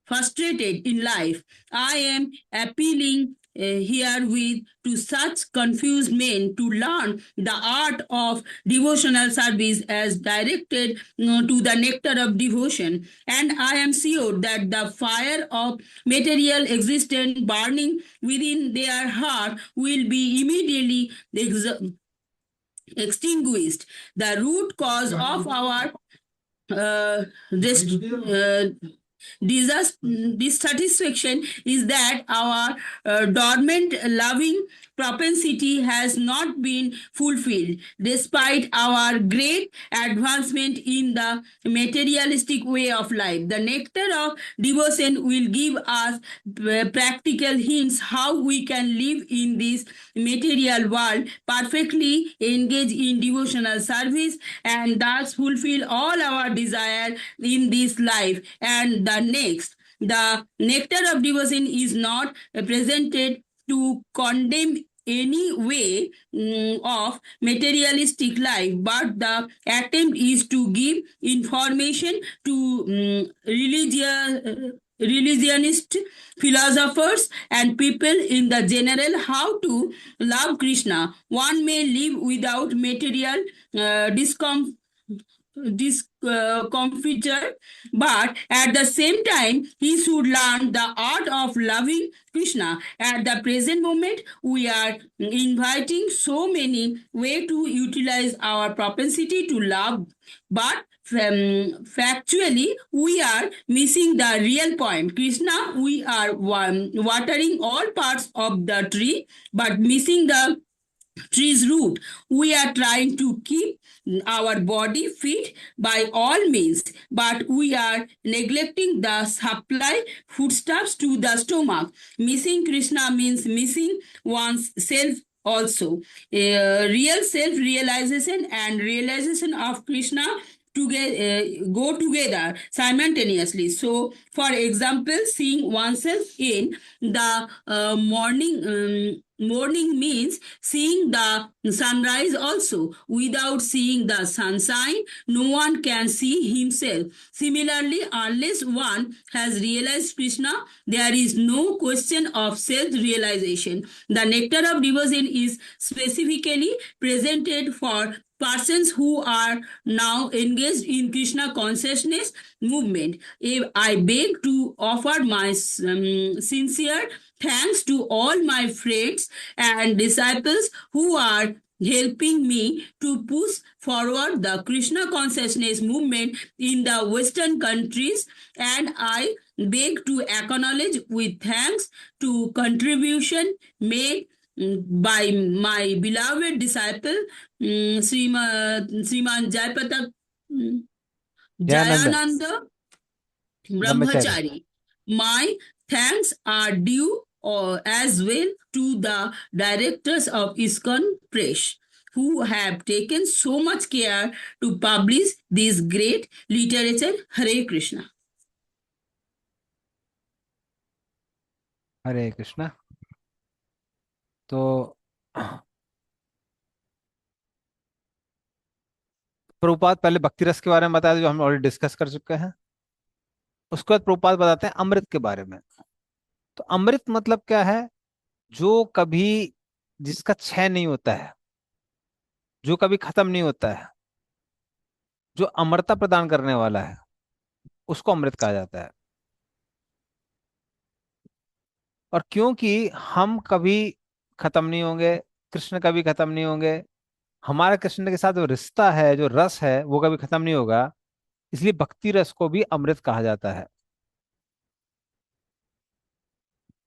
frustrated in life. I am appealing herewith to such confused men to learn the art of devotional service as directed to the nectar of devotion. And I am sure that the fire of material existence burning within their heart will be immediately extinguished. The root cause of our uh, this, uh, dissatisfaction is that our dormant loving propensity has not been fulfilled despite our great advancement in the materialistic way of life. The nectar of devotion will give us practical hints how we can live in this material world perfectly engage in devotional service and thus fulfill all our desire in this life and the next. The nectar of devotion is not presented to condemn any way of materialistic life, but the attempt is to give information to religionist philosophers and people in the general how to love Krishna. One may live without material discomfiture, but at the same time, he should learn the art of loving Krishna. At the present moment, we are inviting so many ways to utilize our propensity to love, but factually, we are missing the real point. Krishna, we are watering all parts of the tree, but missing the tree's root. We are trying to keep our body fit by all means, but we are neglecting the supply foodstuffs to the stomach. Missing Krishna means missing one's self also. Real self realization and realization of Krishna go together simultaneously. So, for example, seeing oneself in the morning means seeing the sunrise also. Without seeing the sunshine, no one can see himself. Similarly, unless one has realized Krishna, there is no question of self-realization. The nectar of devotion is specifically presented for persons who are now engaged in Krishna consciousness movement. I beg to offer my sincere thanks to all my friends and disciples who are helping me to push forward the Krishna consciousness movement in the Western countries, and I beg to acknowledge with thanks to contribution made by my beloved disciple Sriman Jayapata Dayanand Jayananda Brahmachari. Brahmachari. My thanks are due as well to the directors of ISKCON Press who have taken so much care to publish this great literature. Hare Krishna. हरे कृष्णा। तो प्रभुपाद पहले भक्ति रस के बारे में बताया जो हम ऑलरेडी डिस्कस कर चुके हैं। उसके बाद प्रभुपाद बताते हैं अमृत के बारे में। तो अमृत मतलब क्या है? जो कभी जिसका क्षय नहीं होता है, जो कभी खत्म नहीं होता है, जो अमरता प्रदान करने वाला है, उसको अमृत कहा जाता है। और क्योंकि हम कभी खत्म नहीं होंगे, कृष्ण कभी खत्म नहीं होंगे, हमारा कृष्ण के साथ जो रिश्ता है, जो रस है, वो कभी खत्म नहीं होगा। इसलिए भक्ति रस को भी अमृत कहा जाता है,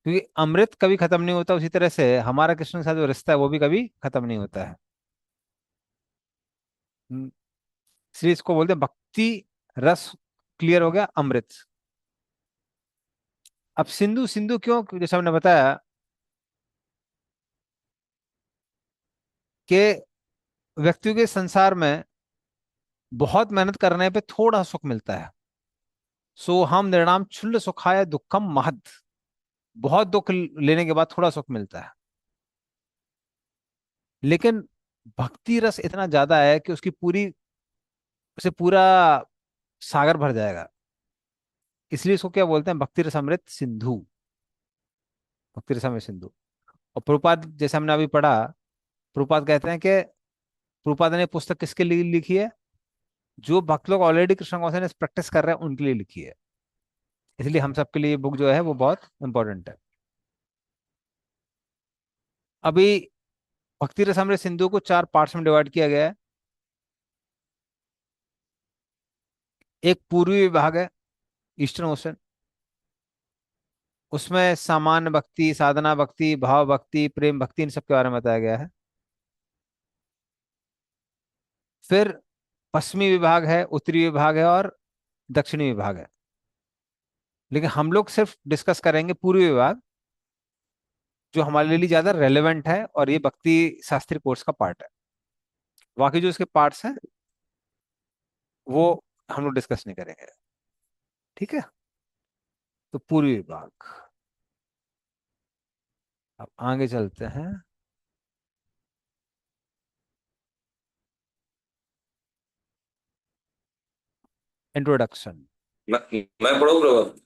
क्योंकि अमृत कभी खत्म नहीं होता, उसी तरह से हमारा कृष्ण के साथ जो रिश्ता है वो भी कभी खत्म नहीं होता है। हम्म, इसलिए इसको बोलते हैं भक्ति रस। क्लियर हो गया, अमृत। अब सिंधु, सिंधु क्यों, जैसे हमने बताया कि व्यक्तियों के संसार में बहुत मेहनत करने पे थोड़ा सुख मिलता है। सो हम निर्णाम क्षुल्ल सुखाय दुखम महद। बहुत दुख लेने के बाद थोड़ा सुख मिलता है, लेकिन भक्ति रस इतना ज्यादा है कि उसकी पूरी, उसे पूरा सागर भर जाएगा। इसलिए इसको क्या बोलते हैं, भक्ति रस अमृत सिंधु। भक्ति रस अमृत सिंधु। और प्रभुपाद, जैसे हमने अभी पढ़ा, प्रभुपाद कहते हैं कि प्रभुपाद ने पुस्तक किसके लिए लिखी है, जो भक्त लोग ऑलरेडी कृष्ण कॉन्शियसनेस प्रैक्टिस कर रहे हैं उनके लिए लिखी है। इसलिए हम सबके लिए बुक जो है वो बहुत इंपॉर्टेंट है। अभी भक्ति रसामृत सिंधु को 4 पार्ट्स में डिवाइड किया गया है। एक पूर्वी विभाग है, ईस्टर्न ओशन। उसमें सामान्य भक्ति, साधना भक्ति, भाव भक्ति, प्रेम भक्ति, इन सब के बारे में बताया गया है। फिर पश्चिमी विभाग है, उत्तरी विभाग है और दक्षिणी विभाग है। लेकिन हम लोग सिर्फ डिस्कस करेंगे पूर्वी विभाग, जो हमारे लिए ज्यादा रेलेवेंट है और ये भक्ति शास्त्री कोर्स का पार्ट है। बाकी जो इसके पार्ट्स हैं वो हम लोग डिस्कस नहीं करेंगे। ठीक है, तो पूर्वी विभाग। अब आगे चलते हैं। इंट्रोडक्शन। मैं पढ़ूँ प्रभु?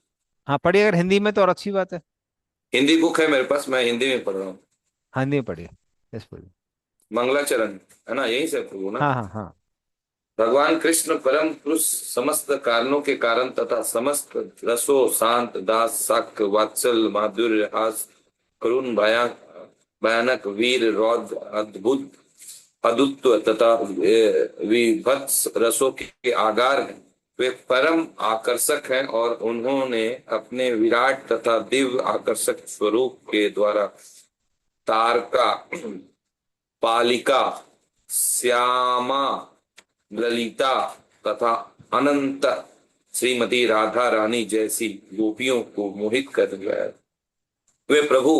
हाँ पढ़िए, अगर हिंदी में तो और अच्छी बात है। हिंदी बुक है मेरे पास, मैं हिंदी में पढ़ रहा हूँ। हाँ, हिंदी में पढ़िए। यस पढ़िए। मंगलाचरण है ना, यही से प्रभु ना? हाँ हाँ हाँ। भगवान कृष्ण परम पुरुष, समस्त कारणों के कारण तथा समस्त रसो शांत दास साक वात्सल माधुर्य हास करुण भयानक वीर रौद्र अद्भुत अद्भुत तथा विभत्स रसों के आगार हैं। वे परम आकर्षक हैं और उन्होंने अपने विराट तथा दिव्य आकर्षक स्वरूप के द्वारा तारका, पालिका, श्यामा, ललिता तथा अनंत श्रीमती राधा रानी जैसी गोपियों को मोहित कर दिया। वे प्रभु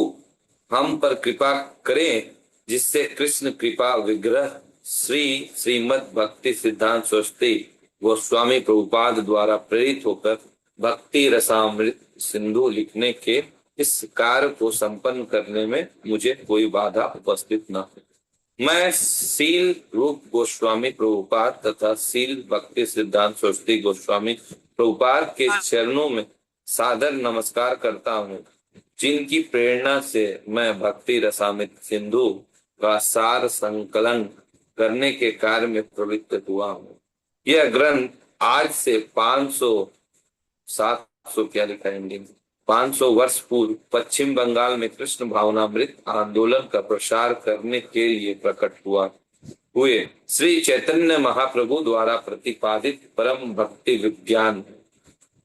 हम पर कृपा करें, जिससे कृष्ण कृपा विग्रह श्री श्रीमद् भक्ति सिद्धांत सरस्वती गोस्वामी प्रभुपाद द्वारा प्रेरित होकर भक्ति रसामृत सिंधु लिखने के इस कार्य को संपन्न करने में मुझे कोई बाधा उपस्थित न हो। मैं सील रूप गोस्वामी प्रभुपाद तथा सील भक्ति सिद्धांत सरस्वती गोस्वामी प्रभुपाद के चरणों में सादर नमस्कार करता हूँ, जिनकी प्रेरणा से मैं भक्ति रसामृत सिंधु का सार संकलन करने के कार्य में प्रवृत्त हुआ हूँ। यह ग्रंथ आज से 700 क्या लिखा है हिंदी में, 500 वर्ष पूर्व पश्चिम बंगाल में कृष्ण भावनामृत आंदोलन का प्रसार करने के लिए प्रकट हुए श्री चैतन्य महाप्रभु द्वारा प्रतिपादित परम भक्ति विज्ञान।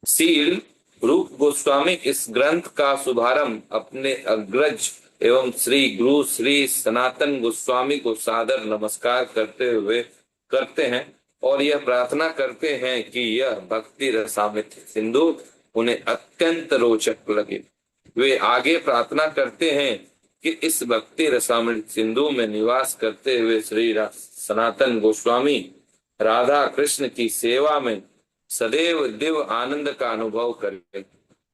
सील रूप गोस्वामी इस ग्रंथ का शुभारंभ अपने अग्रज एवं श्री गुरु श्री सनातन गोस्वामी को सादर नमस्कार करते हुए करते हैं और यह प्रार्थना करते हैं कि यह भक्ति रसामृत सिंधु उन्हें अत्यंत रोचक लगे। वे आगे प्रार्थना करते हैं कि इस भक्ति रसामृत सिंधु में निवास करते हुए श्री सनातन गोस्वामी राधा कृष्ण की सेवा में सदैव दिव्य आनंद का अनुभव करें।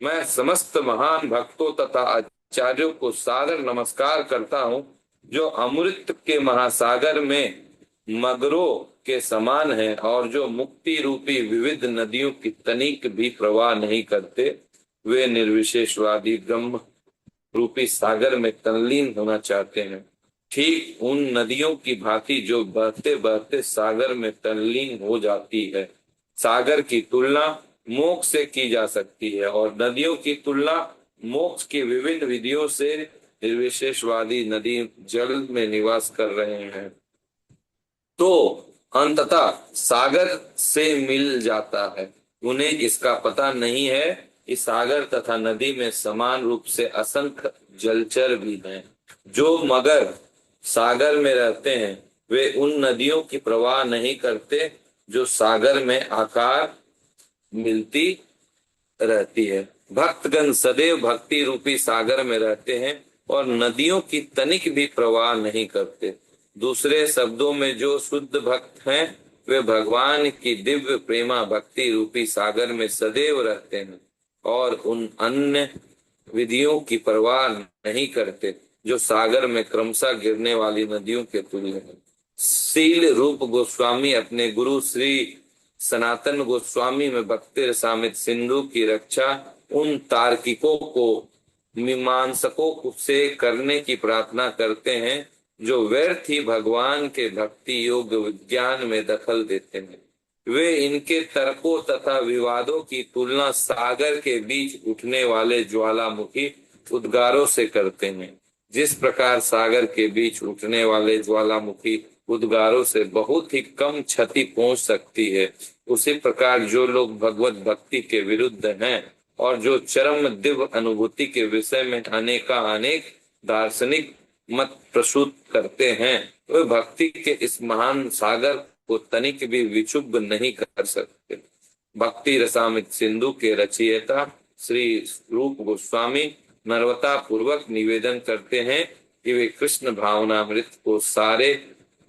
मैं समस्त महान भक्तों तथा आचार्यों को सादर नमस्कार करता हूँ, जो अमृत के महासागर में मगरों के समान है और जो मुक्ति रूपी विविध नदियों की तनिक भी प्रवाह नहीं करते। वे निर्विशेषवादी ब्रह्म रूपी सागर में तल्लीन होना चाहते हैं, ठीक उन नदियों की भांति जो बहते बहते सागर में तल्लीन हो जाती है। सागर की तुलना मोक्ष से की जा सकती है और नदियों की तुलना मोक्ष की विभिन्न विधियों से निर्विशेषवादी नदी जल में निवास कर रहे हैं। तो अंततः सागर से मिल जाता है। उन्हें इसका पता नहीं है कि सागर तथा नदी में समान रूप से असंख्य जलचर भी हैं। जो मगर सागर में रहते हैं वे उन नदियों की परवाह नहीं करते जो सागर में आकार मिलती रहती है। भक्तगण सदैव भक्ति रूपी सागर में रहते हैं और नदियों की तनिक भी प्रवाह नहीं करते। दूसरे शब्दों में जो शुद्ध भक्त हैं वे भगवान की दिव्य प्रेमा भक्ति रूपी सागर में सदैव रहते हैं और उन अन्य विधियों की परवाह नहीं करते जो सागर में क्रमशः गिरने वाली नदियों के तुल्य है। शील रूप गोस्वामी अपने गुरु श्री सनातन गोस्वामी में भक्ति रसामृत सिंधु की रक्षा उन तार्किकों को मीमांसकों से करने की प्रार्थना करते हैं जो व्यर्थ ही भगवान के भक्ति योग विज्ञान में दखल देते हैं। वे इनके तर्कों तथा विवादों की तुलना सागर के बीच उठने वाले ज्वालामुखी उद्गारों से करते हैं। जिस प्रकार सागर के बीच उठने वाले ज्वालामुखी उद्गारों से बहुत ही कम क्षति पहुंच सकती है, उसी प्रकार जो लोग भगवत भक्ति के विरुद्ध हैं और जो चरम दिव्य अनुभूति के विषय में अनेक दार्शनिक मत प्रस्तुत करते हैं, वे भक्ति के इस महान सागर को तनिक भी विक्षुब्ध नहीं कर सकते। भक्ति रसामृत सिंधु के रचयिता श्री रूप गोस्वामी नर्मता पूर्वक निवेदन करते हैं कि वे कृष्ण भावनामृत को सारे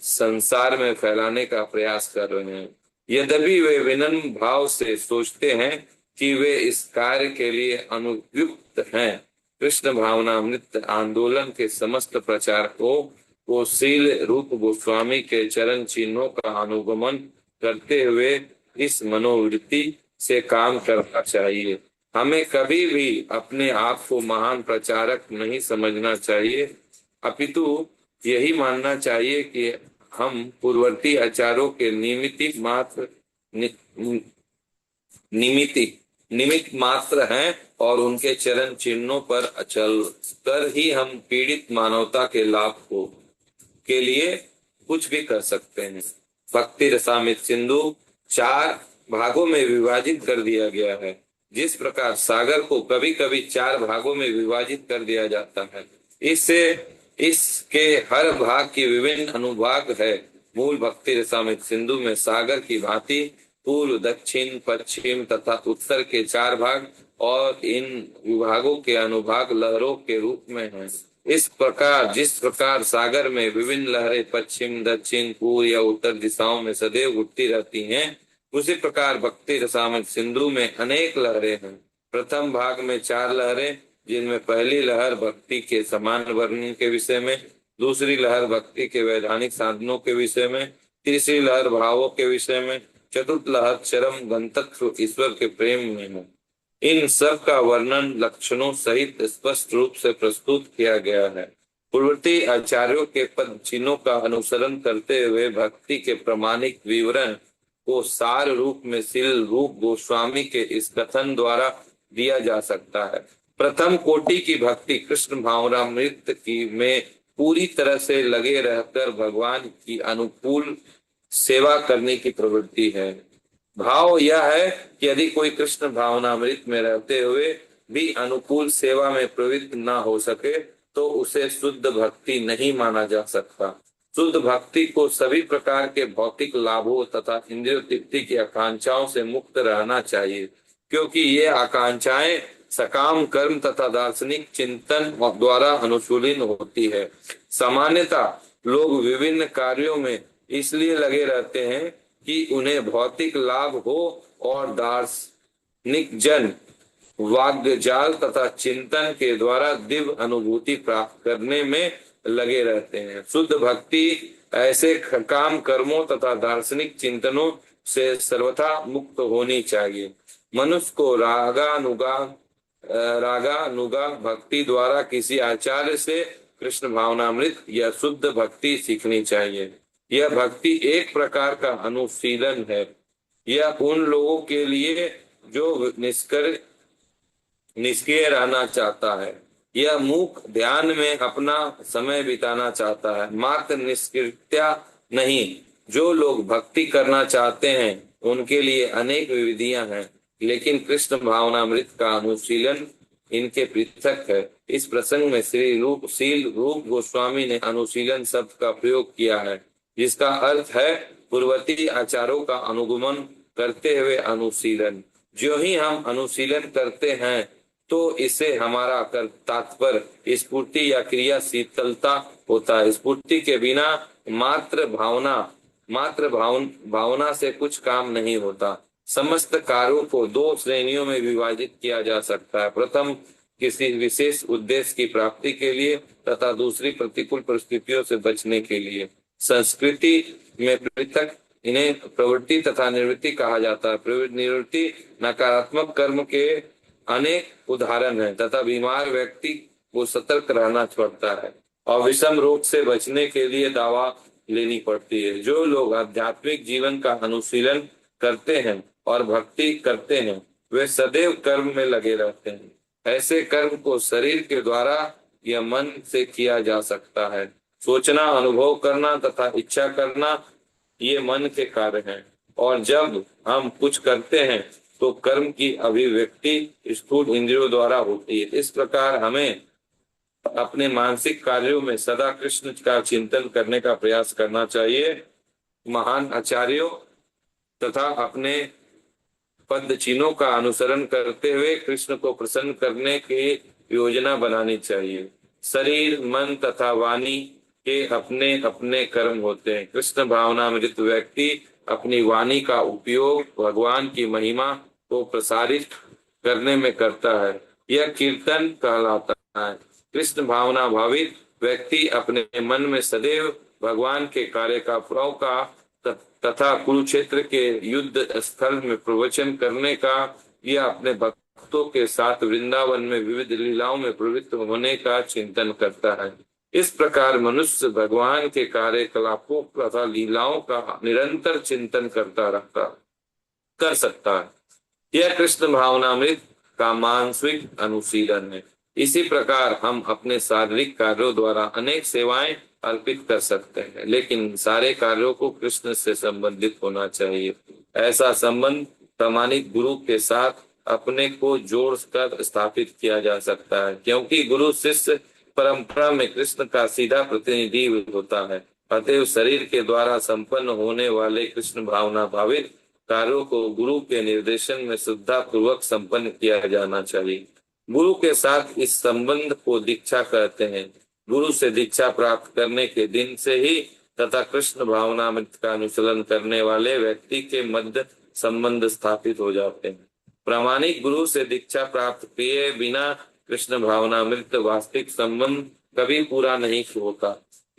संसार में फैलाने का प्रयास कर रहे हैं। यद्यपि वे विनम्र भाव से सोचते हैं कि वे इस कार्य के लिए अनुयुक्त हैं, कृष्ण भावनामृत आंदोलन के समस्त प्रचारकों को शील रूप गोस्वामी के चरण चिन्हों का अनुगमन करते हुए इस मनोवृत्ति से काम करना चाहिए। हमें कभी भी अपने आप को महान प्रचारक नहीं समझना चाहिए, अपितु यही मानना चाहिए कि हम पूर्ववर्ती आचार्यों के निमित्त मात्र हैं और उनके चरण चिन्हों पर अचल कर ही हम पीड़ित मानवता के लाभ के लिए कुछ भी कर सकते हैं। भक्ति रसामृत सिंधु 4 भागों में विभाजित कर दिया गया है। जिस प्रकार सागर को कभी कभी 4 भागों में विभाजित कर दिया जाता है, इसके हर भाग की विभिन्न अनुभाग है। मूल भक्ति रसामृत सिंधु में सागर की भांति पूर्व, दक्षिण, पश्चिम तथा उत्तर के 4 भाग और इन विभागों के अनुभाग लहरों के रूप में हैं। इस प्रकार जिस प्रकार सागर में विभिन्न लहरें पश्चिम, दक्षिण, पूर्व या उत्तर दिशाओं में सदैव उठती रहती हैं, उसी प्रकार भक्ति रसामृत सिंधु में अनेक लहरें हैं। प्रथम भाग में 4 लहरें, जिनमें पहली लहर भक्ति के समान वर्णन के विषय में, दूसरी लहर भक्ति के वैधानिक साधनों के विषय में, तीसरी लहर भावों के विषय में, चतुर्थ लहर चरम गंतव्य ईश्वर के प्रेम में है। इन सब का वर्णन लक्षणों सहित स्पष्ट रूप से प्रस्तुत किया गया है। पूर्ववर्ती आचार्यों के पद चिन्हों का अनुसरण करते हुए भक्ति के प्रमाणिक विवरण को सार रूप में शील रूप गोस्वामी के इस कथन द्वारा दिया जा सकता है। प्रथम कोटि की भक्ति कृष्ण भावनामृत की में पूरी तरह से लगे रहकर भगवान की अनुकूल सेवा करने की प्रवृत्ति है। भाव यह है कि यदि कोई कृष्ण भावनामृत में रहते हुए भी अनुकूल सेवा में प्रवृत्त न हो सके तो उसे शुद्ध भक्ति नहीं माना जा सकता। शुद्ध भक्ति को सभी प्रकार के भौतिक लाभों तथा इंद्रिय तृप्ति की आकांक्षाओं से मुक्त रहना चाहिए, क्योंकि ये आकांक्षाएं सकाम कर्म तथा दार्शनिक चिंतन द्वारा अनुकूलित होती है। सामान्यतः लोग विभिन्न कार्यों में इसलिए लगे रहते हैं कि उन्हें भौतिक लाभ हो और दार्शनिक जन वाग्जाल तथा चिंतन के द्वारा दिव्य अनुभूति प्राप्त करने में लगे रहते हैं। शुद्ध भक्ति ऐसे काम कर्मों तथा दार्शनिक चिंतनों से सर्वथा मुक्त होनी चाहिए। मनुष्य को रागानुगा भक्ति द्वारा किसी आचार्य से कृष्ण भावनामृत या शुद्ध भक्ति सीखनी चाहिए। यह भक्ति एक प्रकार का अनुशीलन है। यह उन लोगों के लिए जो निष्क्रिय रहना चाहता है, यह मूक ध्यान में अपना समय बिताना चाहता है, मात्र निष्क्रियता नहीं, जो लोग भक्ति करना चाहते हैं उनके लिए अनेक विधियां हैं, लेकिन कृष्ण भावनामृत का अनुशीलन इनके पृथक है। इस प्रसंग में श्री रूप गोस्वामी ने अनुशीलन शब्द का प्रयोग किया है, जिसका अर्थ है पूर्ववर्ती आचारों का अनुगमन करते हुए अनुशीलन। जो ही हम अनुशीलन करते हैं तो इससे हमारा तात्पर्य स्फूर्ति या क्रिया शीतलता होता है। स्फूर्ति के बिना मात्र भावना से कुछ काम नहीं होता। समस्त कार्यों को दो श्रेणियों में विभाजित किया जा सकता है। प्रथम किसी विशेष उद्देश्य की प्राप्ति के लिए तथा दूसरी प्रतिकूल परिस्थितियों से बचने के लिए। संस्कृति में पृथक इन्हें प्रवृत्ति तथा निवृत्ति कहा जाता है। निवृत्ति नकारात्मक कर्म के अनेक उदाहरण हैं तथा बीमार व्यक्ति को सतर्क रहना पड़ता है और विषम रोग से बचने के लिए दवा लेनी पड़ती है। जो लोग आध्यात्मिक जीवन का अनुशीलन करते हैं और भक्ति करते हैं वे सदैव कर्म में लगे रहते हैं। ऐसे कर्म को शरीर के द्वारा या मन से किया जा सकता है। सोचना, अनुभव करना तथा इच्छा करना ये मन के कार्य हैं, और जब हम कुछ करते हैं तो कर्म की अभिव्यक्ति स्थूल इंद्रियों द्वारा होती है। इस प्रकार हमें अपने मानसिक कार्यों में सदा कृष्ण का चिंतन करने का प्रयास करना चाहिए। महान आचार्यों तथा अपने पद चिन्हों का अनुसरण करते हुए कृष्ण को प्रसन्न करने की योजना बनानी चाहिए। शरीर, मन तथा वाणी के अपने अपने कर्म होते हैं। कृष्ण भावनामृत व्यक्ति अपनी वाणी का उपयोग भगवान की महिमा को प्रसारित करने में करता है। यह कीर्तन कहलाता है। कृष्ण भावना भावित व्यक्ति अपने मन में सदैव भगवान के कार्य का तथा कुरुक्षेत्र के युद्ध स्थल में प्रवचन करने का या अपने भक्तों के साथ वृंदावन में विविध लीलाओं में प्रवृत्त होने का चिंतन करता है। इस प्रकार मनुष्य भगवान के कार्यकलापों तथा लीलाओं का निरंतर चिंतन कर सकता है। यह कृष्ण भावनामृत का मानसिक अनुशीलन है। इसी प्रकार हम अपने शारीरिक कार्यों द्वारा अनेक सेवाएं अर्पित कर सकते हैं, लेकिन सारे कार्यों को कृष्ण से संबंधित होना चाहिए। ऐसा संबंध प्रमाणित गुरु के साथ अपने को जोड़कर स्थापित किया जा सकता है, क्योंकि गुरु शिष्य परंपरा में कृष्ण का सीधा प्रतिनिधि होता है। अतएव शरीर के द्वारा संपन्न होने वाले कृष्ण भावना भावित कार्यों को गुरु के निर्देशन में श्रद्धा पूर्वक संपन्न किया जाना चाहिए। गुरु के साथ इस संबंध को दीक्षा कहते हैं। गुरु से दीक्षा प्राप्त करने के दिन से ही तथा कृष्ण भावनामृत का अनुसरण करने वाले व्यक्ति के मध्य संबंध स्थापित हो जाते हैं। प्रामाणिक गुरु से दीक्षा प्राप्त किए बिना कृष्ण भावनामृत वास्तविक संबंध कभी पूरा नहीं होता।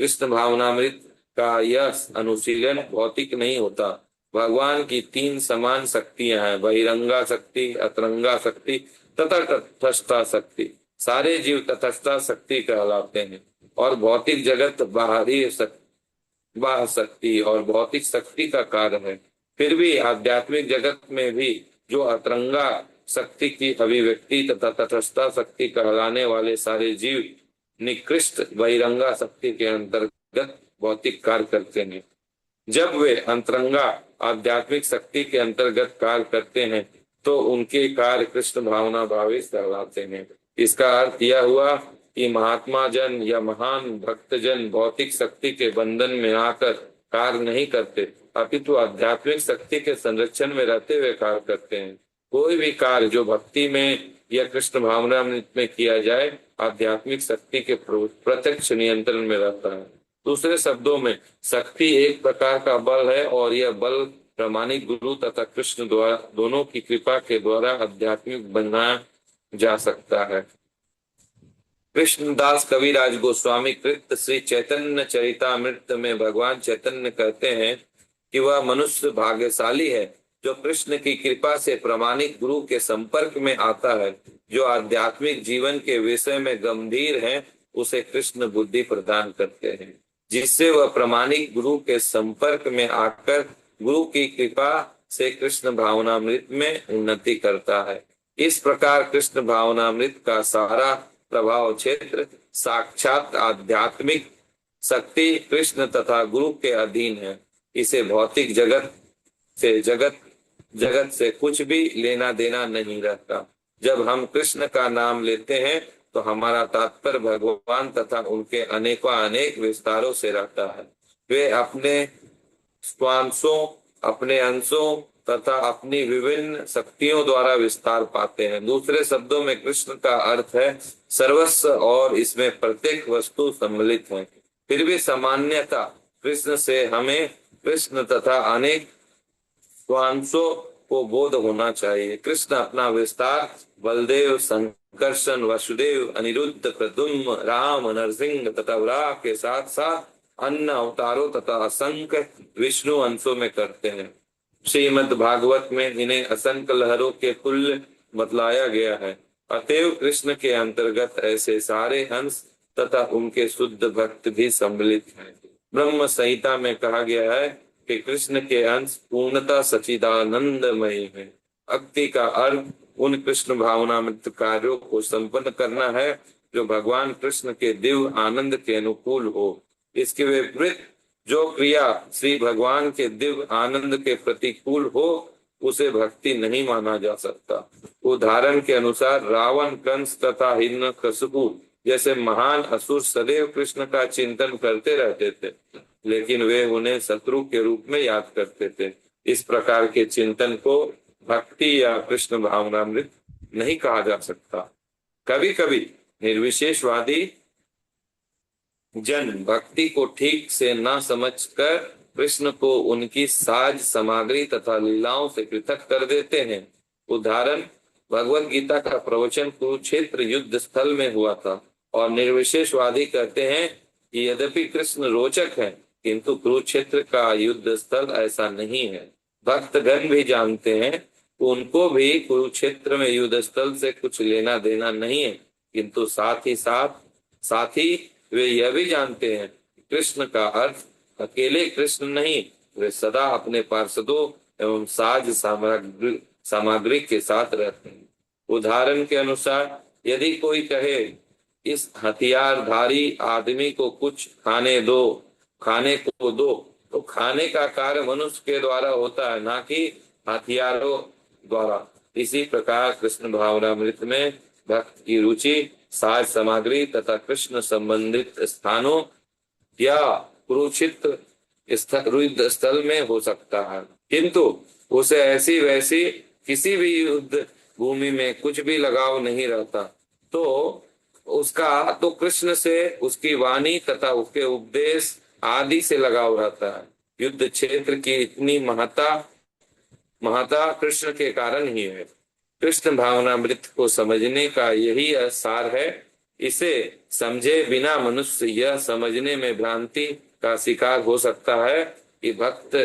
कृष्ण भावनामृत का यह अनुशीलन भौतिक नहीं होता। भगवान की तीन समान शक्तियां हैं, बहिरंगा शक्ति, अतरंगा शक्ति तथा तटस्था शक्ति। सारे जीव तटस्था शक्ति कहलाते हैं और भौतिक जगत बाहरी शक्ति और भौतिक शक्ति का कार्य है। फिर भी आध्यात्मिक जगत में भी जो अतरंगा शक्ति की अभिव्यक्ति तथा तटस्था शक्ति कहलाने वाले सारे जीव निकृष्ट बहिरंगा शक्ति के अंतर्गत भौतिक कार्य करते हैं। जब वे अंतरंगा आध्यात्मिक शक्ति के अंतर्गत कार्य करते हैं तो उनके कार्य कृष्ण भावना भावित कहलाते हैं। इसका अर्थ यह हुआ कि महात्मा जन या महान भक्त जन भौतिक शक्ति के बंधन में आकर कार्य नहीं करते, अपितु आध्यात्मिक शक्ति के संरक्षण में रहते हुए कार्य करते हैं। कोई भी कार्य जो भक्ति में या कृष्ण भावना में किया जाए आध्यात्मिक शक्ति के प्रत्यक्ष नियंत्रण में रहता है। दूसरे शब्दों में शक्ति एक प्रकार का बल है और यह बल प्रामाणिक गुरु तथा कृष्ण द्वारा दोनों की कृपा के द्वारा आध्यात्मिक बनाया जा सकता है। कृष्णदास कविराज गोस्वामी कृत श्री चैतन्य चरितामृत में भगवान चैतन्य कहते हैं कि वह मनुष्य भाग्यशाली है जो कृष्ण की कृपा से प्रामाणिक गुरु के संपर्क में आता है। जो आध्यात्मिक जीवन के विषय में गंभीर है उसे कृष्ण बुद्धि प्रदान करते हैं, जिससे वह प्रामाणिक गुरु के संपर्क में आकर गुरु की कृपा से कृष्ण भावनामृत में उन्नति करता है। इस प्रकार कृष्ण भावनामृत का सारा प्रभाव क्षेत्र साक्षात आध्यात्मिक शक्ति कृष्ण तथा गुरु के अधीन है। इसे भौतिक जगत से कुछ भी लेना देना नहीं रहता। जब हम कृष्ण का नाम लेते हैं तो हमारा तात्पर्य भगवान तथा उनके अनेक विस्तारों से रहता है। वे अपने स्वांशों, अपने अंशों तथा अपनी विभिन्न शक्तियों द्वारा विस्तार पाते हैं। दूसरे शब्दों में कृष्ण का अर्थ है सर्वस्व और इसमें प्रत्येक वस्तु सम्मिलित है। फिर भी सामान्यतः कृष्ण से हमें कृष्ण तथा अनेक स्वांशों को बोध होना चाहिए। कृष्ण अपना विस्तार बलदेव, संकर्षण, वसुदेव, अनिरुद्ध, प्रद्युम्न, राम, नरसिंह तथा वराह के साथ साथ अन्य अवतारों तथा असंख्य विष्णु अंशों में करते हैं। श्रीमद् भागवत में इन्हें असंख्य लहरों के तुल्य बतलाया गया है। अतएव कृष्ण के अंतर्गत ऐसे सारे अंश तथा उनके शुद्ध भक्त भी सम्मिलित हैं। ब्रह्म संहिता में कहा गया है कि कृष्ण के अंश पूर्णतः सच्चिदानंदमय है। भक्ति का अर्थ उन कृष्ण भावनामृत कार्यों को संपन्न करना है जो भगवान कृष्ण के दिव्य आनंद के अनुकूल हो। इसके विपरीत जो क्रिया श्री भगवान के दिव्य आनंद के प्रतिकूल हो उसे भक्ति नहीं माना जा सकता। उदाहरण के अनुसार रावण, कंस तथा हिरण्यकशिपु जैसे महान असुर सदैव कृष्ण का चिंतन करते रहते थे, लेकिन वे उन्हें शत्रु के रूप में याद करते थे। इस प्रकार के चिंतन को भक्ति या कृष्ण भावनामृत नहीं कहा जा सकता। कभी कभी निर्विशेषवादी जन भक्ति को ठीक से न समझकर कृष्ण को उनकी साज सामग्री तथा लीलाओं से पृथक कर देते हैं। उदाहरण, भगवत गीता का प्रवचन कुरुक्षेत्र युद्ध स्थल में हुआ था और निर्विशेषवादी कहते हैं कि यद्यपि कृष्ण रोचक है किंतु कुरुक्षेत्र का युद्ध स्थल ऐसा नहीं है। भक्तगण भी जानते हैं, उनको भी कुरुक्षेत्र में युद्ध स्थल से कुछ लेना देना नहीं है, किंतु साथ ही वे यह भी जानते हैं कृष्ण का अर्थ अकेले कृष्ण नहीं, वे सदा अपने पार्षदों एवं साज सामग्री के साथ रहते हैं। उदाहरण के अनुसार यदि कोई कहे इस हथियारधारी आदमी को कुछ खाने को दो, तो खाने का कार्य मनुष्य के द्वारा होता है, ना कि हथियारों द्वारा। इसी प्रकार कृष्ण भावनामृत में भक्त की रुचि साज सामग्री तथा कृष्ण संबंधित स्थानों या कुरुक्षेत्र युद्ध स्थल में हो सकता है, किंतु उसे ऐसी वैसी किसी भी युद्ध भूमि में कुछ भी लगाव नहीं रहता। तो उसका तो कृष्ण से, उसकी वाणी तथा उसके उपदेश आदि से लगाव रहता है। युद्ध क्षेत्र की इतनी महत्ता कृष्ण के कारण ही है। कृष्ण भावनामृत को समझने का यही सार है। इसे समझे बिना मनुष्य यह समझने में भ्रांति का शिकार हो सकता है कि भक्त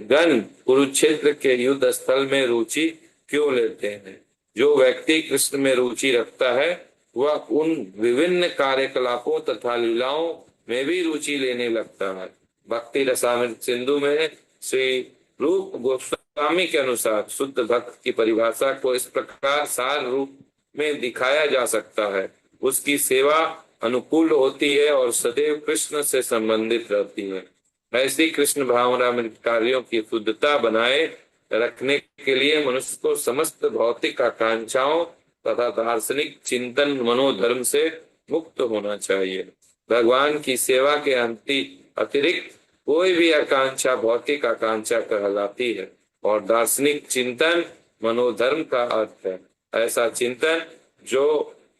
गण कुरुक्षेत्र के युद्ध स्थल में रुचि क्यों लेते हैं। जो व्यक्ति कृष्ण में रुचि रखता है वह उन विभिन्न कार्यकलापों तथा लीलाओं में भी रुचि लेने लगता है। भक्ति रसामृत सिंधु में श्री रूप गोस्वामी के अनुसार शुद्ध भक्त की परिभाषा को इस प्रकार सार रूप में दिखाया जा सकता है। उसकी सेवा अनुकूल होती है और सदैव कृष्ण से संबंधित रहती है। ऐसी कृष्ण भावनामृत कार्यों की शुद्धता बनाए रखने के लिए मनुष्य को समस्त भौतिक आकांक्षाओं तथा दार्शनिक चिंतन मनोधर्म से मुक्त होना चाहिए। भगवान की सेवा के अतिरिक्त कोई भी आकांक्षा भौतिक आकांक्षा कहलाती है और दार्शनिक चिंतन मनोधर्म का अर्थ है ऐसा चिंतन जो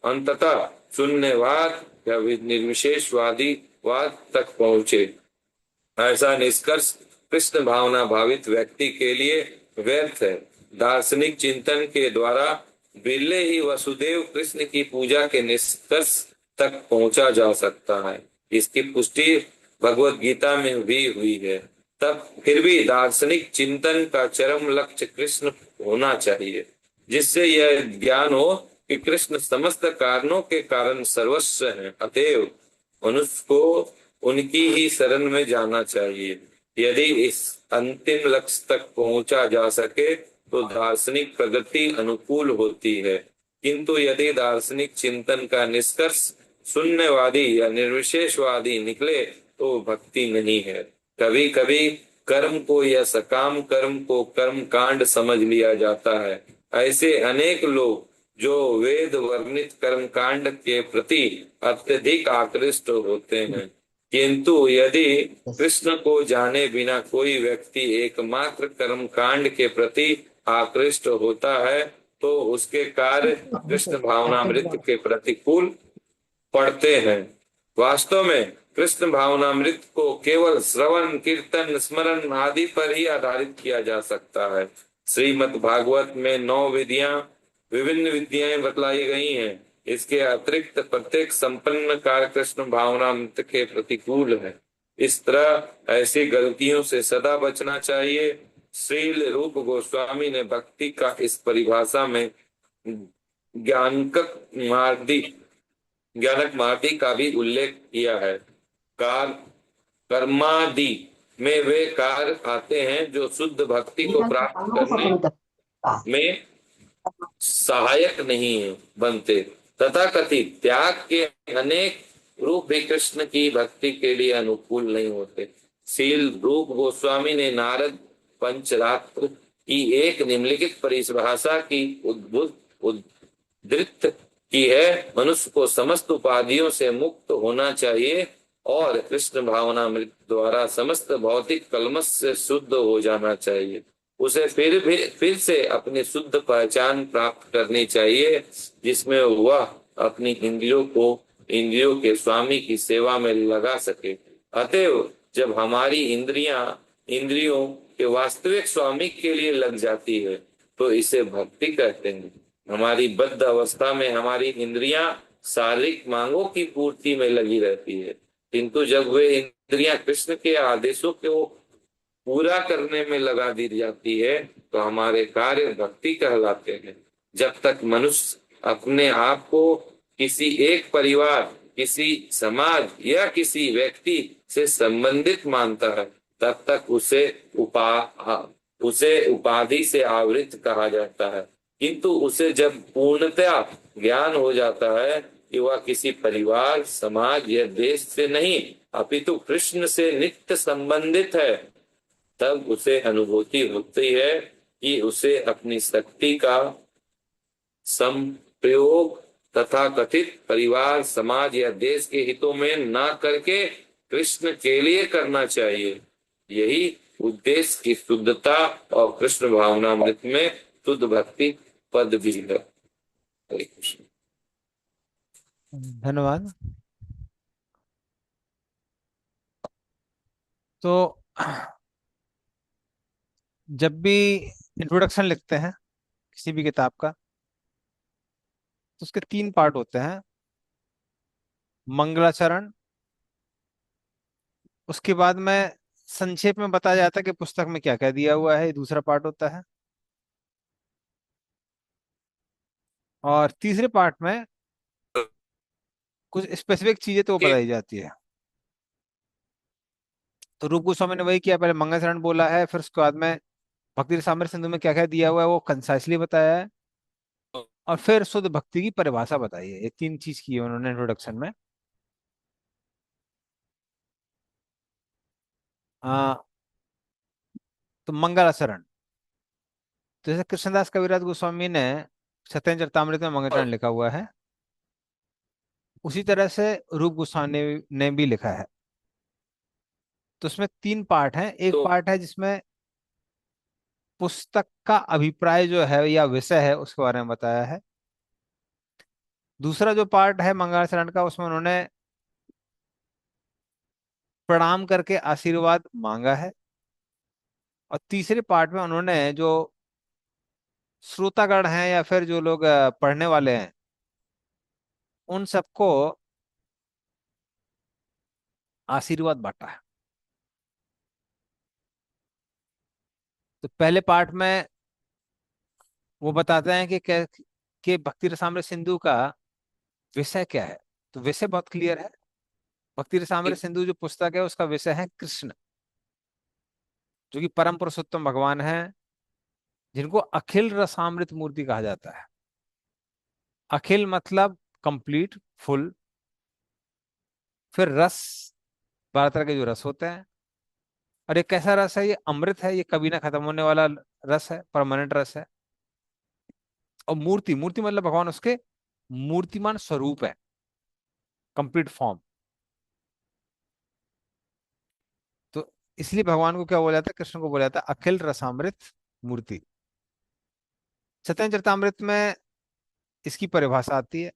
अंततः शून्यवाद या निर्विशेषवादीवाद तक पहुंचे। ऐसा निष्कर्ष कृष्ण भावना भावित व्यक्ति के लिए व्यर्थ है। दार्शनिक चिंतन के द्वारा बिरले ही वसुदेव कृष्ण की पूजा के निष्कर्ष तक पहुंचा जा सकता है। इसकी पुष्टि भगवत गीता में भी हुई है। तब फिर भी दार्शनिक चिंतन का चरम लक्ष्य कृष्ण होना चाहिए, जिससे यह ज्ञान हो कि कृष्ण समस्त कारणों के कारण सर्वस्व है। अतएव मनुष्य को उनकी ही शरण में जाना चाहिए। यदि इस अंतिम लक्ष्य तक पहुंचा जा सके तो दार्शनिक प्रगति अनुकूल होती है, किंतु यदि दार्शनिक चिंतन का निष्कर्ष शून्यवादी या निर्विशेषवादी निकले तो भक्ति नहीं है। कभी कभी कर्म को या सकाम कर्म को कर्म कांड समझ लिया जाता है। ऐसे अनेक लोग जो वेद वर्णित कर्म कांड के प्रति अत्यधिक आकृष्ट होते हैं, किंतु यदि कृष्ण को जाने बिना कोई व्यक्ति एकमात्र कर्म कांड के प्रति आकृष्ट होता है तो उसके कार्य कृष्ण भावनामृत के प्रतिकूल पढ़ते हैं। वास्तव में कृष्ण भावनामृत को केवल श्रवण कीर्तन स्मरण आदि पर ही आधारित किया जा सकता है। श्रीमद् भागवत में 9 विधियां विभिन्न विद्याएं बतलाई गई हैं। इसके अतिरिक्त प्रत्येक संपन्न कार्य कृष्ण भावनामृत के प्रतिकूल है। इस तरह ऐसी गलतियों से सदा बचना चाहिए। श्रील रूप गोस्वामी ने भक्ति का इस परिभाषा में ज्ञानक मार्दी ज्ञानक मार्दी का भी उल्लेख किया है। कार कर्मादि में वे कार्य आते हैं जो शुद्ध भक्ति को प्राप्त करने में सहायक नहीं है बनते। तथा कथित त्याग के अनेक रूप भी कृष्ण की भक्ति के लिए अनुकूल नहीं होते। शील रूप गोस्वामी ने नारद पंचरात्र की एक निम्नलिखित परिभाषा की उद्धृत की है। मनुष्य को समस्त उपाधियों से मुक्त होना चाहिए और कृष्ण भावनामृत द्वारा समस्त भौतिक कलमश से शुद्ध हो जाना चाहिए। उसे फिर से अपनी शुद्ध पहचान प्राप्त करनी चाहिए, जिसमें वह अपनी इंद्रियों के स्वामी की सेवा में लगा सके। अतएव जब हमारी इंद्रियों के वास्तविक स्वामी के लिए लग जाती है तो इसे भक्ति कहते हैं। हमारी बद्ध अवस्था में हमारी इंद्रियां शारीरिक मांगों की पूर्ति में लगी रहती है, किंतु जब वे इंद्रियां कृष्ण के आदेशों को पूरा करने में लगा दी जाती है तो हमारे कार्य भक्ति कहलाते हैं। जब तक मनुष्य अपने आप को किसी एक परिवार, किसी समाज या किसी व्यक्ति से संबंधित मानता है तब तक उसे उपाधि से आवृत कहा जाता है। किंतु उसे जब पूर्णतया ज्ञान हो जाता है कि वह किसी परिवार, समाज या देश से नहीं अपितु कृष्ण से नित्य संबंधित है, तब उसे अनुभूति होती है कि उसे अपनी शक्ति का संप्रयोग तथा कथित परिवार, समाज या देश के हितों में ना करके कृष्ण के लिए करना चाहिए। यही उद्देश्य की शुद्धता और कृष्ण भावनामृत में शुद्ध भक्ति पद भी है। हरे कृष्ण। धन्यवाद। तो जब भी इंट्रोडक्शन लिखते हैं किसी भी किताब का तो उसके 3 पार्ट होते हैं। मंगलाचरण, उसके बाद में संक्षेप में बताया जाता है कि पुस्तक में क्या क्या दिया हुआ है, ये दूसरा पार्ट होता है। और तीसरे पार्ट में कुछ स्पेसिफिक चीजें तो बताई जाती है। तो रूप गोस्वामी ने वही किया, पहले मंगलाचरण बोला है, फिर उसके बाद में भक्ति रसामृत सिंधु में क्या क्या दिया हुआ है वो कंसाइसली बताया है, और फिर शुद्ध भक्ति की परिभाषा बताई है। ये 3 चीज की है उन्होंने इंट्रोडक्शन में। आ, तो मंगलाचरण, तो जैसे कृष्णदास कविराज गोस्वामी ने सत्येंद्र चरितामृत में मंगलाचरण लिखा हुआ है, उसी तरह से रूप गोस्वामी ने भी लिखा है। तो उसमें 3 पार्ट हैं। एक तो पार्ट है जिसमें पुस्तक का अभिप्राय जो है या विषय है उसके बारे में बताया है। दूसरा जो पार्ट है मंगलाचरण का, उसमें उन्होंने प्रणाम करके आशीर्वाद मांगा है। और तीसरे पार्ट में उन्होंने जो श्रोतागण हैं या फिर जो लोग पढ़ने वाले हैं उन सबको आशीर्वाद बांटा है। तो पहले पार्ट में वो बताते हैं कि भक्ति रसामृत सिंधु का विषय क्या है। तो विषय बहुत क्लियर है। भक्ति रसामृत सिंधु जो पुस्तक है उसका विषय है कृष्ण, जो कि परम पुरुषोत्तम भगवान है, जिनको अखिल रसामृत मूर्ति कहा जाता है। अखिल मतलब कंप्लीट, फुल। फिर रस, 12 तरह के जो रस होते हैं। और ये कैसा रस है? ये अमृत है, ये कभी ना खत्म होने वाला रस है, परमानेंट रस है। और मूर्ति, मूर्ति मतलब भगवान उसके मूर्तिमान स्वरूप है, कंप्लीट फॉर्म। तो इसलिए भगवान को क्या बोला जाता है, कृष्ण को बोला जाता है अखिल रसामृत मूर्ति। चैतन्य चरितामृत में इसकी परिभाषा आती है,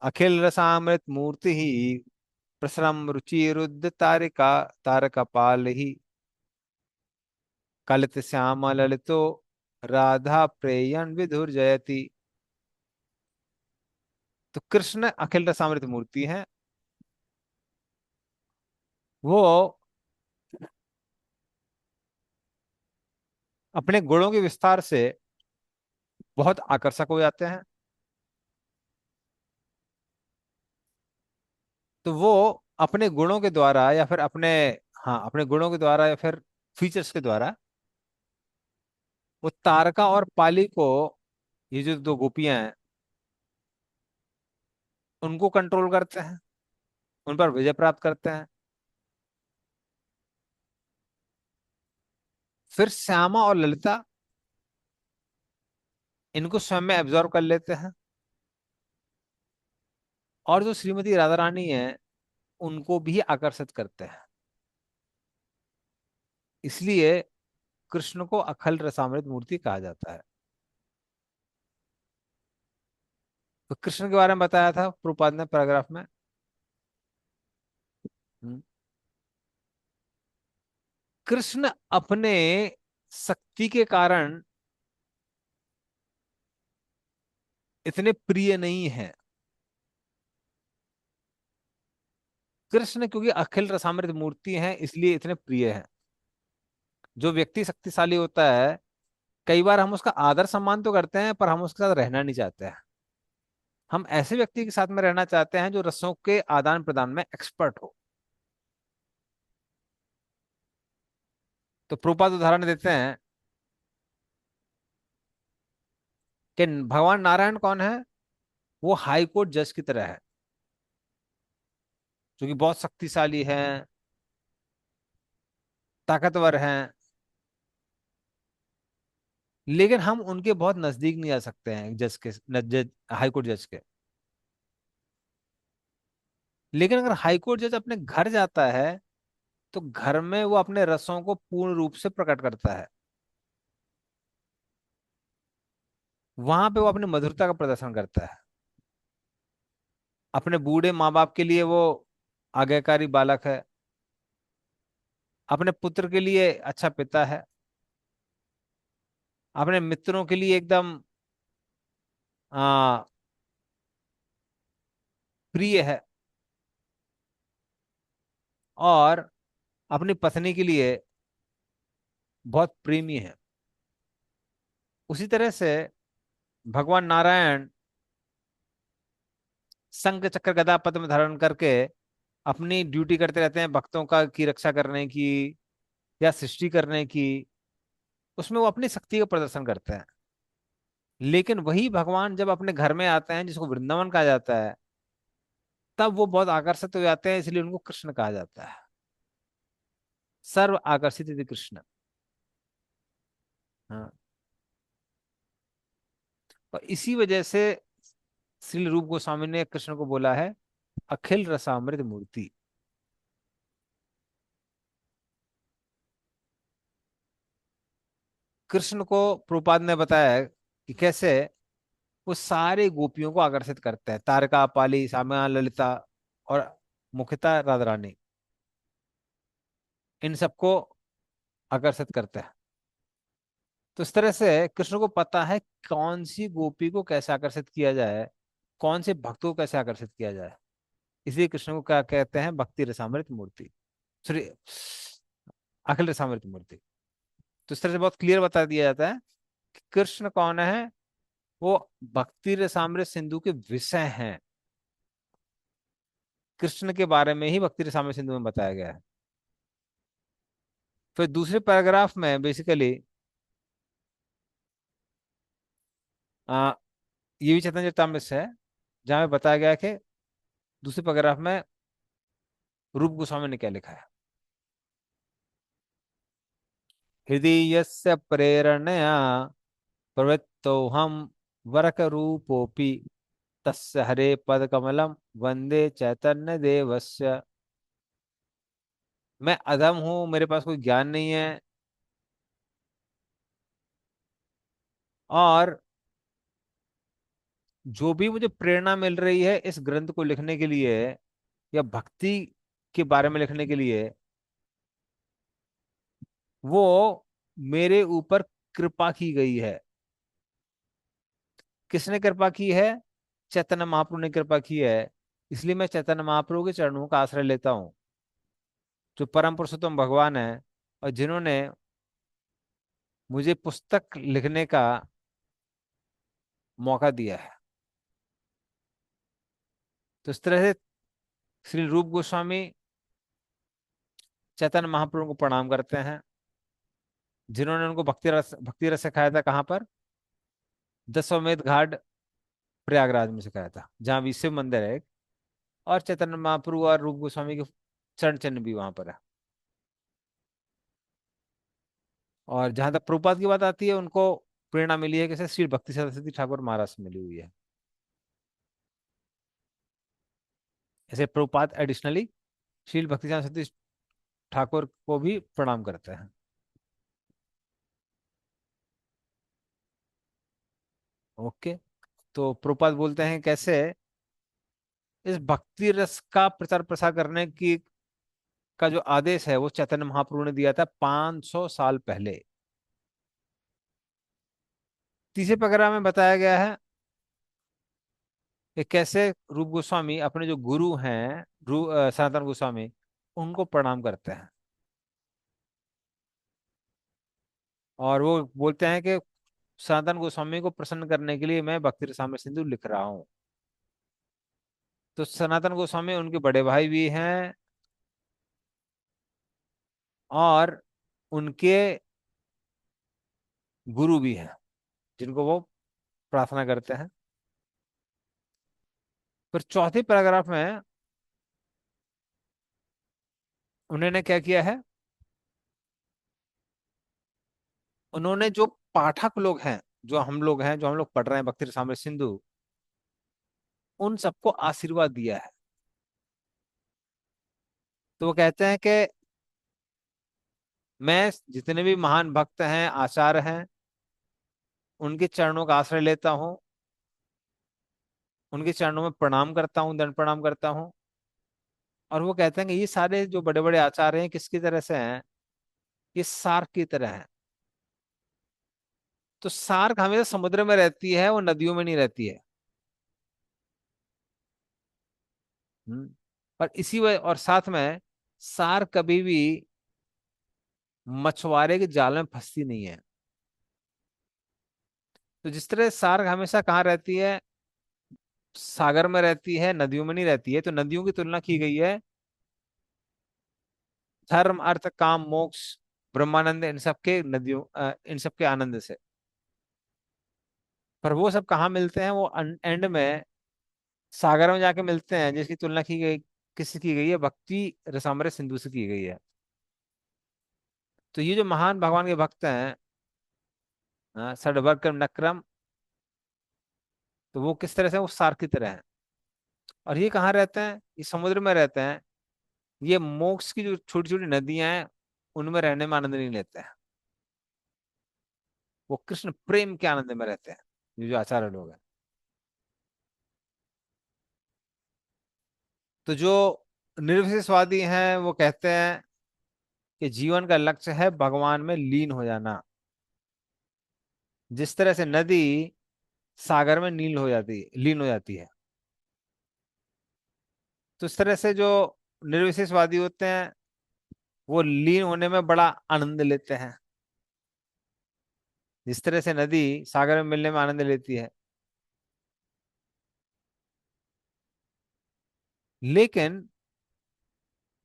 अखिल रसामृत मूर्ति ही प्रसरम रुचि रुद्ध तारिका तारका पाल ही कलित श्याम ललितो राधा प्रेयन विधुर जयति। तो कृष्ण अखिल रसामृत मूर्ति है। वो अपने गुणों के विस्तार से बहुत आकर्षक हो जाते हैं। तो वो अपने गुणों के द्वारा या फिर अपने, हाँ, अपने गुणों के द्वारा या फिर फीचर्स के द्वारा वो तारका और पाली को, ये जो दो गोपियां हैं, उनको कंट्रोल करते हैं, उन पर विजय प्राप्त करते हैं। फिर श्यामा और ललिता इनको स्वयं में एब्जॉर्व कर लेते हैं, और जो श्रीमती राधा रानी है उनको भी आकर्षित करते हैं। इसलिए कृष्ण को अखिल रसामृत मूर्ति कहा जाता है। तो कृष्ण के बारे में बताया था प्रभुपाद ने पैराग्राफ में। हम्म। कृष्ण अपने शक्ति के कारण इतने प्रिय नहीं है। कृष्ण क्योंकि अखिल रसामृत मूर्ति है इसलिए इतने प्रिय है। जो व्यक्ति शक्तिशाली होता है, कई बार हम उसका आदर सम्मान तो करते हैं पर हम उसके साथ रहना नहीं चाहते हैं। हम ऐसे व्यक्ति के साथ में रहना चाहते हैं जो रसों के आदान प्रदान में एक्सपर्ट हो। तो प्रूपाद उदाहरण देते हैं कि भगवान नारायण कौन है? वो हाई कोर्ट जज की तरह है, जो कि बहुत शक्तिशाली है, ताकतवर हैं, लेकिन हम उनके बहुत नजदीक नहीं आ सकते हैं, जज के, जज, हाई कोर्ट जज के। लेकिन अगर हाई कोर्ट जज अपने घर जाता है तो घर में वो अपने रसों को पूर्ण रूप से प्रकट करता है। वहां पे वो अपनी मधुरता का प्रदर्शन करता है। अपने बूढ़े माँ बाप के लिए वो आज्ञाकारी बालक है, अपने पुत्र के लिए अच्छा पिता है, अपने मित्रों के लिए एकदम आ, प्रिय है, और अपनी पत्नी के लिए बहुत प्रेमी है। उसी तरह से भगवान नारायण शंख चक्र गदा पद्म धारण करके अपनी ड्यूटी करते रहते हैं, भक्तों का की रक्षा करने की या सृष्टि करने की। उसमें वो अपनी शक्ति का प्रदर्शन करते हैं। लेकिन वही भगवान जब अपने घर में आते हैं, जिसको वृंदावन कहा जाता है, तब वो बहुत आकर्षित हो जाते हैं, इसलिए उनको कृष्ण कहा जाता है। सर्व आकर्षित यदि कृष्ण। हाँ। और इसी वजह से श्रील रूप गोस्वामी ने कृष्ण को बोला है अखिल रसामृत मूर्ति। कृष्ण को प्रभुपाद ने बताया है कि कैसे वो सारे गोपियों को आकर्षित करते हैं, तारका पाली साम्या ललिता और मुख्यतः राधा रानी, इन सबको आकर्षित करते हैं। तो इस तरह से कृष्ण को पता है कौन सी गोपी को कैसे आकर्षित किया जाए, कौन से भक्तों को कैसे आकर्षित किया जाए। इसलिए कृष्ण को क्या कहते हैं? भक्ति रसामृत मूर्ति, सॉरी, अखिल रसामृत मूर्ति। तो इस तरह से बहुत क्लियर बता दिया जाता है कि कृष्ण कौन है। वो भक्ति रसामृत सिंधु के विषय हैं। कृष्ण के बारे में ही भक्ति रसामृत सिंधु में बताया गया है। फिर दूसरे पैराग्राफ में बेसिकली आ, ये भी चैतन्य चरितामृत से है, जहां में बताया गया है कि दूसरे पैराग्राफ में रूप गोस्वामी ने क्या लिखा है। हृदयस्य प्रेरणया प्रवृत्तोऽहं वरकरूपोऽपि तस्य हरे पदकमलं वंदे चैतन्य देवस्य। मैं अधम हूं, मेरे पास कोई ज्ञान नहीं है, और जो भी मुझे प्रेरणा मिल रही है इस ग्रंथ को लिखने के लिए या भक्ति के बारे में लिखने के लिए, वो मेरे ऊपर कृपा की गई है। किसने कृपा की है? चैतन्य महाप्रभु ने कृपा की है। इसलिए मैं चैतन्य महाप्रभु के चरणों का आश्रय लेता हूँ, जो परम पुरुषोत्तम भगवान है और जिन्होंने मुझे पुस्तक लिखने का मौका दिया है। तो इस तरह से श्री रूप गोस्वामी चैतन्य महाप्रभु को प्रणाम करते हैं, जिन्होंने उनको भक्ति रस सिखाया था। कहाँ पर? दशवमेध घाट प्रयागराज में सिखाया था, जहाँ भी शिव मंदिर है एक, और चैतन्य महाप्रभु और रूप गोस्वामी के चरण चिन्ह भी वहां पर है। और जहां तक प्रभुपाद की बात आती है, उनको प्रेरणा मिली है कैसे? श्री भक्ति सरस्वती ठाकुर महाराज से मिली हुई है। ऐसे प्रभुपाद एडिशनली श्री भक्ति सरस्वती ठाकुर को भी प्रणाम करते हैं। ओके। तो प्रभुपाद बोलते हैं कैसे इस भक्ति रस का प्रचार प्रसार करने की का जो आदेश है वो चैतन्य महाप्रभु ने दिया था 500 साल पहले। तीसरे पैराग्राफ में बताया गया है कि कैसे रूप गोस्वामी अपने जो गुरु हैं सनातन गोस्वामी, उनको प्रणाम करते हैं। और वो बोलते हैं कि सनातन गोस्वामी को प्रसन्न करने के लिए मैं भक्ति रसामृत सिंधु लिख रहा हूँ। तो सनातन गोस्वामी उनके बड़े भाई भी हैं और उनके गुरु भी हैं, जिनको वो प्रार्थना करते हैं। फिर चौथे पैराग्राफ में उन्होंने क्या किया है? उन्होंने जो पाठक लोग हैं, जो हम लोग हैं, जो हम लोग पढ़ रहे हैं भक्ति रसामृत सिंधु, उन सबको आशीर्वाद दिया है। तो वो कहते हैं कि मैं जितने भी महान भक्त हैं, आचार्य हैं, उनके चरणों का आश्रय लेता हूँ, उनके चरणों में प्रणाम करता हूँ, दंड प्रणाम करता हूँ। और वो कहते हैं कि ये सारे जो बड़े बड़े आचार्य हैं किसकी तरह से हैं? ये सार्क की तरह हैं। तो सार्क हमेशा समुद्र में रहती है, वो नदियों में नहीं रहती है। और इसी वजह और साथ में सार्क कभी भी मछुआरे के जाल में फंसती नहीं है। तो जिस तरह सार्क हमेशा कहाँ रहती है? सागर में रहती है, नदियों में नहीं रहती है। तो नदियों की तुलना की गई है धर्म अर्थ काम मोक्ष ब्रह्मानंद, इन सब के नदियों इन सब के आनंद से। पर वो सब कहाँ मिलते हैं? वो एंड में सागर में जाके मिलते हैं, जिसकी तुलना की गई किससे की गई है? भक्ति रसामृत सिंधु से की गई है। तो ये जो महान भगवान के भक्त हैं, षड्वर्ग नक्रम, तो वो किस तरह से? वो सार की तरह है। और ये कहाँ रहते हैं? ये समुद्र में रहते हैं। ये मोक्ष की जो छोटी छोटी नदियां हैं, उनमें रहने में आनंद नहीं लेते हैं। वो कृष्ण प्रेम के आनंद में रहते हैं, ये जो आचार्य लोग हैं। तो जो निर्विशेषवादी हैं वो कहते हैं कि जीवन का लक्ष्य है भगवान में लीन हो जाना। जिस तरह से नदी सागर में लीन हो जाती है, तो इस तरह से जो निर्विशेषवादी होते हैं वो लीन होने में बड़ा आनंद लेते हैं, जिस तरह से नदी सागर में मिलने में आनंद लेती है। लेकिन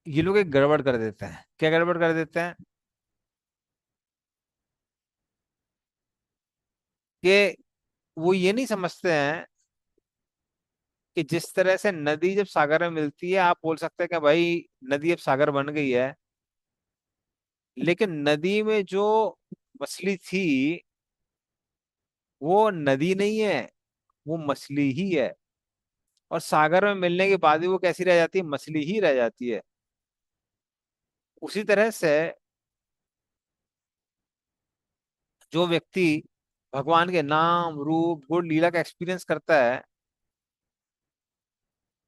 ये लोग एक गड़बड़ कर देते हैं। क्या गड़बड़ कर देते हैं? कि वो ये नहीं समझते हैं कि जिस तरह से नदी जब सागर में मिलती है, आप बोल सकते हैं कि भाई नदी अब सागर बन गई है, लेकिन नदी में जो मछली थी वो नदी नहीं है, वो मछली ही है। और सागर में मिलने के बाद भी वो कैसी रह जाती है, मछली ही रह जाती है। उसी तरह से जो व्यक्ति भगवान के नाम रूप गुण लीला का एक्सपीरियंस करता है,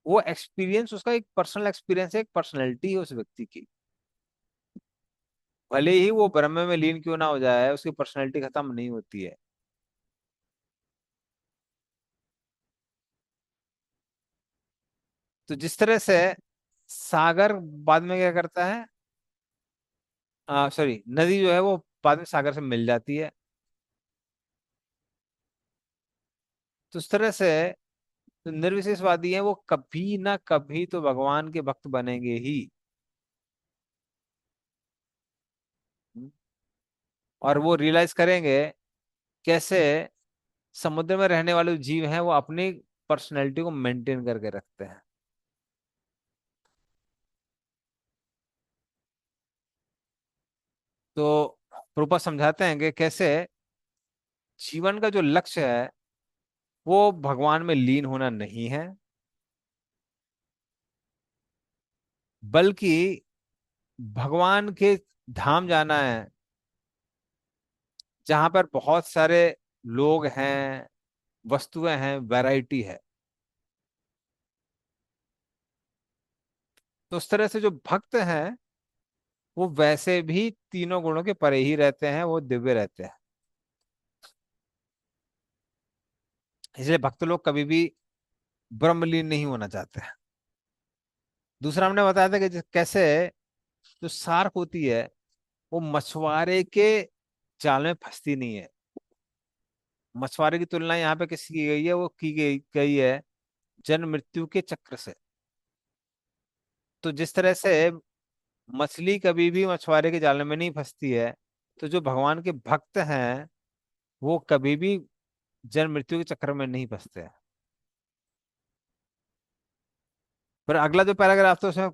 वो एक्सपीरियंस उसका एक पर्सनल एक्सपीरियंस है, एक पर्सनैलिटी है उस व्यक्ति की। भले ही वो ब्रह्म में लीन क्यों ना हो जाए, उसकी पर्सनैलिटी खत्म नहीं होती है। तो जिस तरह से सागर बाद में क्या करता है, सॉरी, नदी जो है वो बाद में सागर से मिल जाती है। तो उस तरह से जो निर्विशेषवादी हैं वो कभी ना कभी तो भगवान के भक्त बनेंगे ही। और वो रियलाइज करेंगे कैसे समुद्र में रहने वाले जो जीव हैं वो अपनी पर्सनैलिटी को मेंटेन करके रखते हैं। तो प्रभुपाद समझाते हैं कि कैसे जीवन का जो लक्ष्य है वो भगवान में लीन होना नहीं है, बल्कि भगवान के धाम जाना है, जहां पर बहुत सारे लोग हैं, वस्तुएं हैं, वैरायटी है। तो उस तरह से जो भक्त हैं वो वैसे भी तीनों गुणों के परे ही रहते हैं, वो दिव्य रहते हैं। इसलिए भक्त लोग कभी भी ब्रह्मलीन नहीं होना चाहते हैं। दूसरा हमने बताया था कि कैसे जो सार्क होती है वो मछुआरे के जाल में फंसती नहीं है। मछुआरे की तुलना यहाँ पे किसकी की गई है, वो की गई है जन्म मृत्यु के चक्र से। तो जिस तरह से मछली कभी भी मछुआरे के जाल में नहीं फंसती है, तो जो भगवान के भक्त हैं वो कभी भी जन्म मृत्यु के चक्र में नहीं फंसते हैं। पर अगला जो पैराग्राफ था उसमें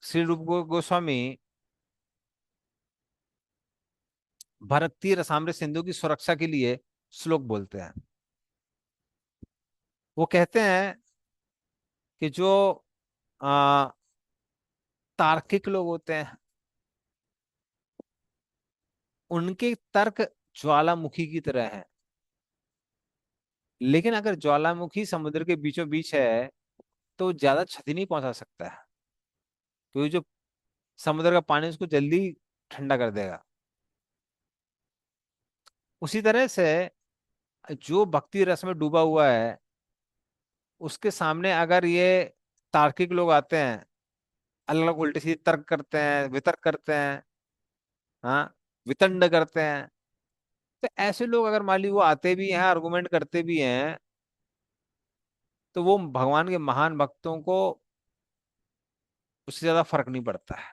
श्री रूप गोस्वामी भारतीय रसामृत सिंधु की सुरक्षा के लिए श्लोक बोलते हैं। वो कहते हैं कि जो आ, तार्किक लोग होते हैं उनके तर्क ज्वालामुखी की तरह है। लेकिन अगर ज्वालामुखी समुद्र के बीचों बीच है तो वो ज्यादा क्षति नहीं पहुंचा सकता है, क्योंकि जो समुद्र का पानी उसको जल्दी ठंडा कर देगा। उसी तरह से जो भक्ति रस में डूबा हुआ है उसके सामने अगर ये तार्किक लोग आते हैं, अलग अलग उल्टे सीधे तर्क करते हैं, वितर्क करते हैं, हाँ, वितंड करते हैं, तो ऐसे लोग अगर मान ली वो आते भी हैं, आर्गुमेंट करते भी हैं, तो वो भगवान के महान भक्तों को उससे ज्यादा फर्क नहीं पड़ता है,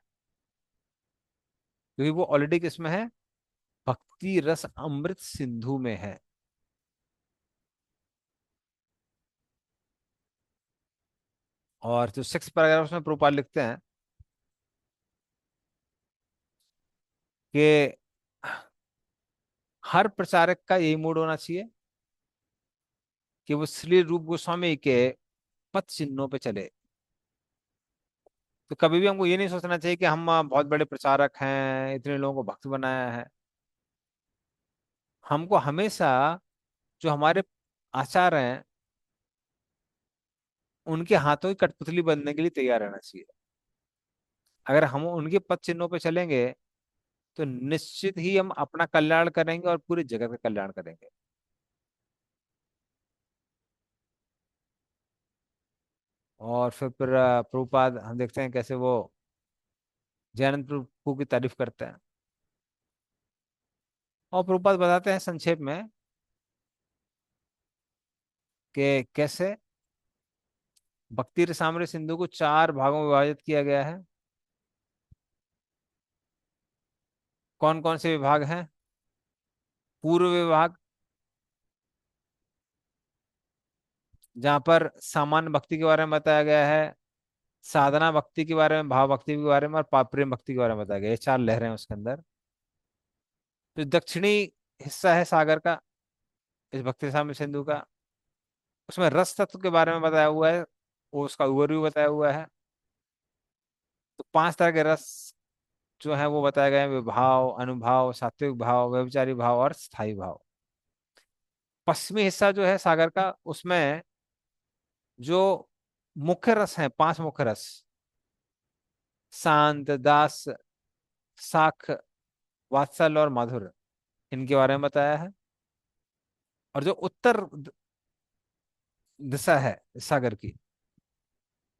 क्योंकि वो ऑलरेडी किसमें है, भक्ति रस अमृत सिंधु में है। और जो 6 पैराग्राफ में प्रोपाल लिखते हैं कि हर प्रचारक का यही मूड होना चाहिए कि वो श्री रूप गोस्वामी के पद चिन्हों पे चले। तो कभी भी हमको ये नहीं सोचना चाहिए कि हम बहुत बड़े प्रचारक हैं, इतने लोगों को भक्त बनाया है। हमको हमेशा जो हमारे आचार हैं उनके हाथों की कठपुतली बनने के लिए तैयार रहना चाहिए। अगर हम उनके पद चिन्हों पे चलेंगे तो निश्चित ही हम अपना कल्याण करेंगे और पूरे जगत का कल्याण करेंगे। और फिर प्रभुपाद हम देखते हैं कैसे वो जयनंद प्रभु की तारीफ करते हैं। और प्रभुपाद बताते हैं संक्षेप में कि कैसे भक्ति रसामृत सिंधु को 4 भागों में विभाजित किया गया है। कौन कौन से विभाग हैं? पूर्व विभाग, जहाँ पर सामान्य भक्ति के बारे में बताया गया है, साधना भक्ति के बारे में, भाव भक्ति के बारे में और प्रेम भक्ति के बारे में बताया गया है। ये 4 लहरें हैं उसके अंदर। जो दक्षिणी हिस्सा है सागर का, इस भक्ति रसामृत सिंधु का, उसमें रस तत्व के बारे में बताया हुआ है, वो उसका ओवरव्यू बताया हुआ है। तो 5 तरह के रस जो है वो बताए गए हैं, विभाव, अनुभाव, सात्विक भाव, व्यभिचारी भाव और स्थायी भाव। पश्चिमी हिस्सा जो है सागर का, उसमें जो मुख्य रस हैं, 5 मुख्य रस, शांत, दास, साख, वात्सल और माधुर, इनके बारे में बताया है। और जो उत्तर दिशा है सागर की,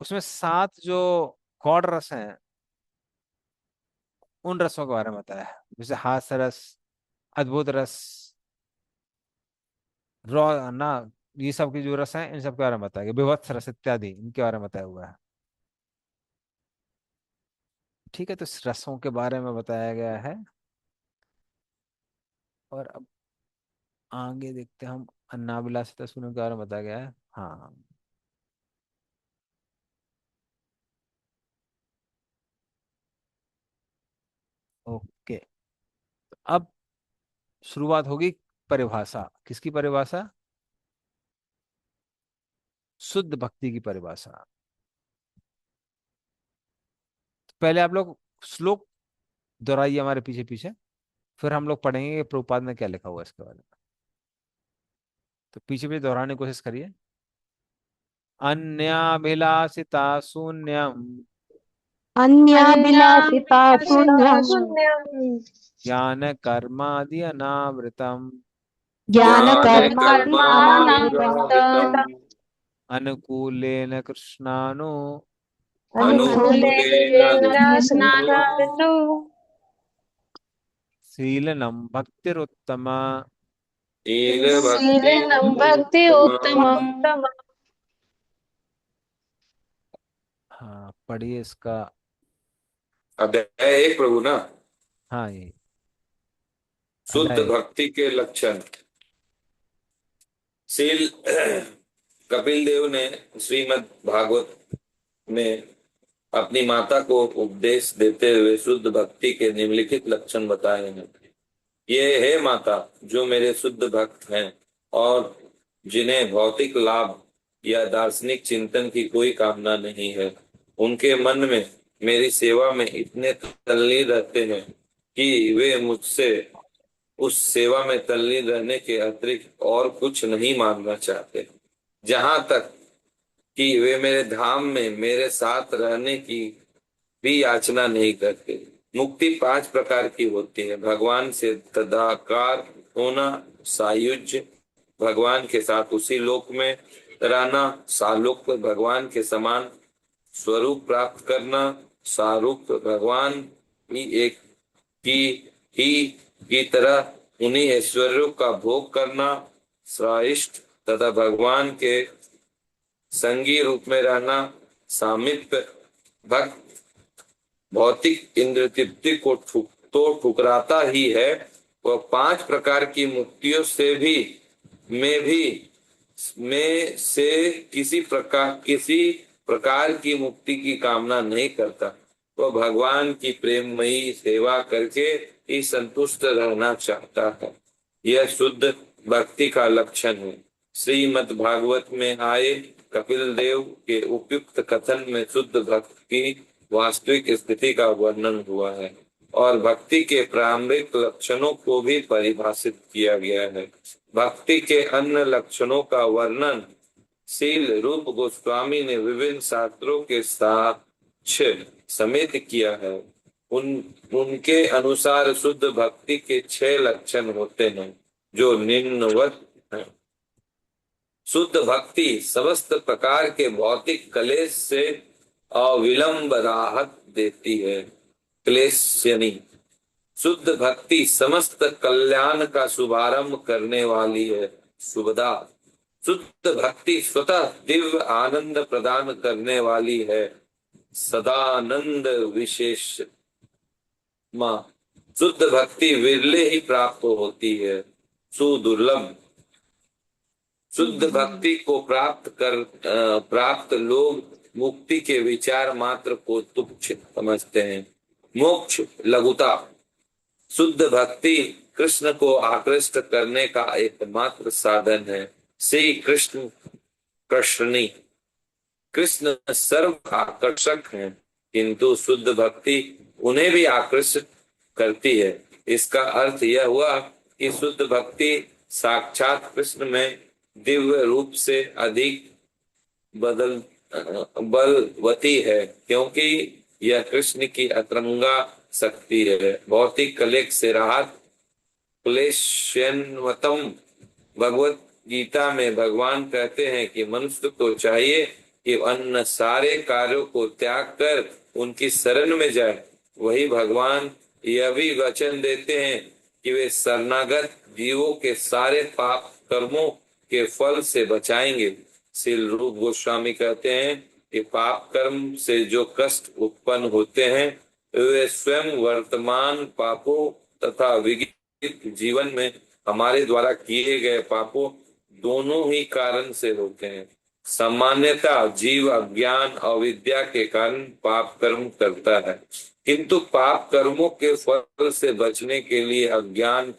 उसमें 7 जो गौड़ रस हैं, उन रसों के बारे में बताया है, जैसे हास रस, अद्भुत रस, रॉ ना, ये सब की जो रस हैं इन सब के बारे में बताया गया, विभत्स रस इत्यादि, इनके बारे में बताया हुआ है। ठीक है, तो इस रसों के बारे में बताया गया है। और अब आगे देखते हैं हम, अन्नाभिलाषिता सुनो के बारे में बताया गया है। हाँ, ओके। अब शुरुआत होगी परिभाषा, किसकी परिभाषा? शुद्ध भक्ति की परिभाषा। तो पहले आप लोग श्लोक दोहराइए हमारे पीछे पीछे, फिर हम लोग पढ़ेंगे कि प्रभुपाद ने क्या लिखा हुआ है इसके बारे में। तो पीछे पीछे दोहराने की कोशिश करिए। अन्याभिलाषिता शून्यम, अन्याभिलाषिता शून्यम् अन्याभिलाषिताशून्यम् ज्ञान कर्मादि अनावृतम, ज्ञानकर्मादि ज्ञानकर्माणामृतम् अनावृतम् अनुकूलेन कृष्णानो अनुकूलेन अनुकूलेन कृष्णानो शीलनम भक्तिरुत्तमा। शील भक्ति शीलिनं भक्ति उत्तम। उत्तमम्। हाँ, पढ़िए इसका। अध्याय 1 प्रभु ना। हाँ, ये शुद्ध अध्याय। भक्ति के लक्षण। शील कपिल देव ने श्रीमद् भागवत में अपनी माता को उपदेश देते हुए शुद्ध भक्ति के निम्नलिखित लक्षण बताए हैं। ये है माता जो मेरे शुद्ध भक्त हैं और जिन्हें भौतिक लाभ या दार्शनिक चिंतन की कोई कामना नहीं है। उनके मन में मेरी सेवा में इतने तल्लीन रहते हैं कि वे मुझसे उस सेवा में तल्लीन रहने के अतिरिक्त और कुछ नहीं मांगना चाहते। जहां तक कि वे मेरे धाम में मेरे साथ रहने की भी याचना नहीं करते। मुक्ति 5 प्रकार की होती है। भगवान से तदाकार होना, सायुज्य, भगवान के साथ उसी लोक में रहना, सालोक्य, भगवान के समान स्वरूप प्राप्त करना, सारूप, भगवान ही एक ही की तरह उन्हीं ऐश्वर्यों का भोग करना, श्रेष्ठ तथा भगवान के संगी रूप में रहना, सामीप्य, भक्त भौतिक इंद्र तृप्ति को ठुकराता ही है। वह 5 प्रकार की मुक्तियों से भी में से किसी प्रकार की मुक्ति की कामना नहीं करता। वह भगवान की प्रेममयी सेवा करके ही संतुष्ट रहना चाहता है। यह शुद्ध भक्ति का लक्षण है। श्रीमद् भागवत में आए कपिल देव के उपयुक्त कथन में शुद्ध भक्ति की वास्तविक स्थिति का वर्णन हुआ है और भक्ति के प्रारंभिक लक्षणों को भी परिभाषित किया गया है। भक्ति के अन्य लक्षणों का वर्णन शील रूप गोस्वामी ने विभिन्न शास्त्रों के साक्ष्य समेत किया है। उनके अनुसार शुद्ध भक्ति के 6 लक्षण होते हैं जो निम्नवत हैं। शुद्ध भक्ति समस्त प्रकार के भौतिक क्लेश से अविलंब राहत देती है। क्लेश यानी शुद्ध भक्ति समस्त कल्याण का शुभारंभ करने वाली है। शुभदा शुद्ध भक्ति स्वतः दिव्य आनंद प्रदान करने वाली है। सदानंद विशेष माँ शुद्ध भक्ति विरले ही प्राप्त होती है। सुदुर्लभ शुद्ध भक्ति को प्राप्त लोग मुक्ति के विचार मात्र को तुच्छ समझते हैं। मोक्ष लघुता शुद्ध भक्ति कृष्ण को आकृष्ट करने का एकमात्र साधन है। श्री कृष्ण कृष्णी कृष्ण सर्व आकर्षक हैं, किंतु शुद्ध भक्ति उन्हें भी आकर्षित करती है। इसका अर्थ यह हुआ कि शुद्ध भक्ति साक्षात कृष्ण में दिव्य रूप से अधिक बलवती है, क्योंकि यह कृष्ण की अतरंगा शक्ति है। भौतिक कलेश से राहत क्लेशन्वतम। भगवत गीता में भगवान कहते हैं कि मनुष्य को चाहिए कि अन्य सारे कार्यों को त्याग कर उनकी शरण में जाए। वही भगवान यह भी वचन देते हैं कि वे शरणागत जीवों के सारे पाप कर्मों के फल से बचाएंगे। श्रील रूप गोस्वामी कहते हैं कि पाप कर्म से जो कष्ट उत्पन्न होते हैं वे स्वयं वर्तमान पापों तथा विगत जीवन में हमारे द्वारा किए गए पापों दोनों ही कारण से होते हैं। सामान्यतः जीव अज्ञान अविद्या के कारण पाप कर्म करता है, किंतु पाप कर्मों के फल से बचने के लिए अज्ञान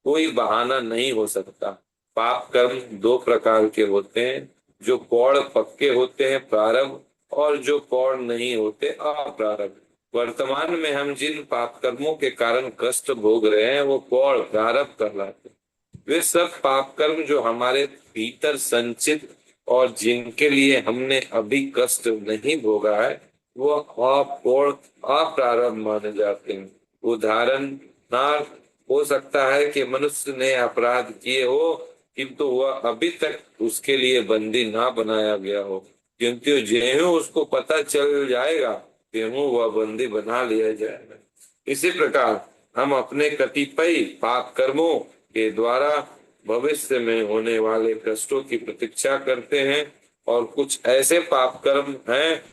कोई बहाना नहीं हो सकता। पाप कर्म दो प्रकार के होते हैं, जो पौड़ पक्के होते हैं प्रारब्ध, और जो पौड़ नहीं होते अप्रारब्ध। वर्तमान में हम जिन पाप कर्मों के कारण कष्ट भोग रहे हैं वो पौड़ प्रारब्ध कहलाते हैं। वे सब पाप कर्म जो हमारे भीतर संचित और जिनके लिए हमने अभी कष्ट नहीं भोगा है वो अपौड़ अप्रारब्ध माने जाते हैं। उदाहरण हो सकता है कि मनुष्य ने अपराध किए हो, किंतु वह अभी तक उसके लिए बंदी ना बनाया गया हो, किंतु ज्यों उसको पता चल जाएगा त्यों वह बंदी बना लिया जाएगा। इसी प्रकार हम अपने कतिपय पाप कर्मों के द्वारा भविष्य में होने वाले कष्टों की प्रतीक्षा करते हैं, और कुछ ऐसे पाप कर्म हैं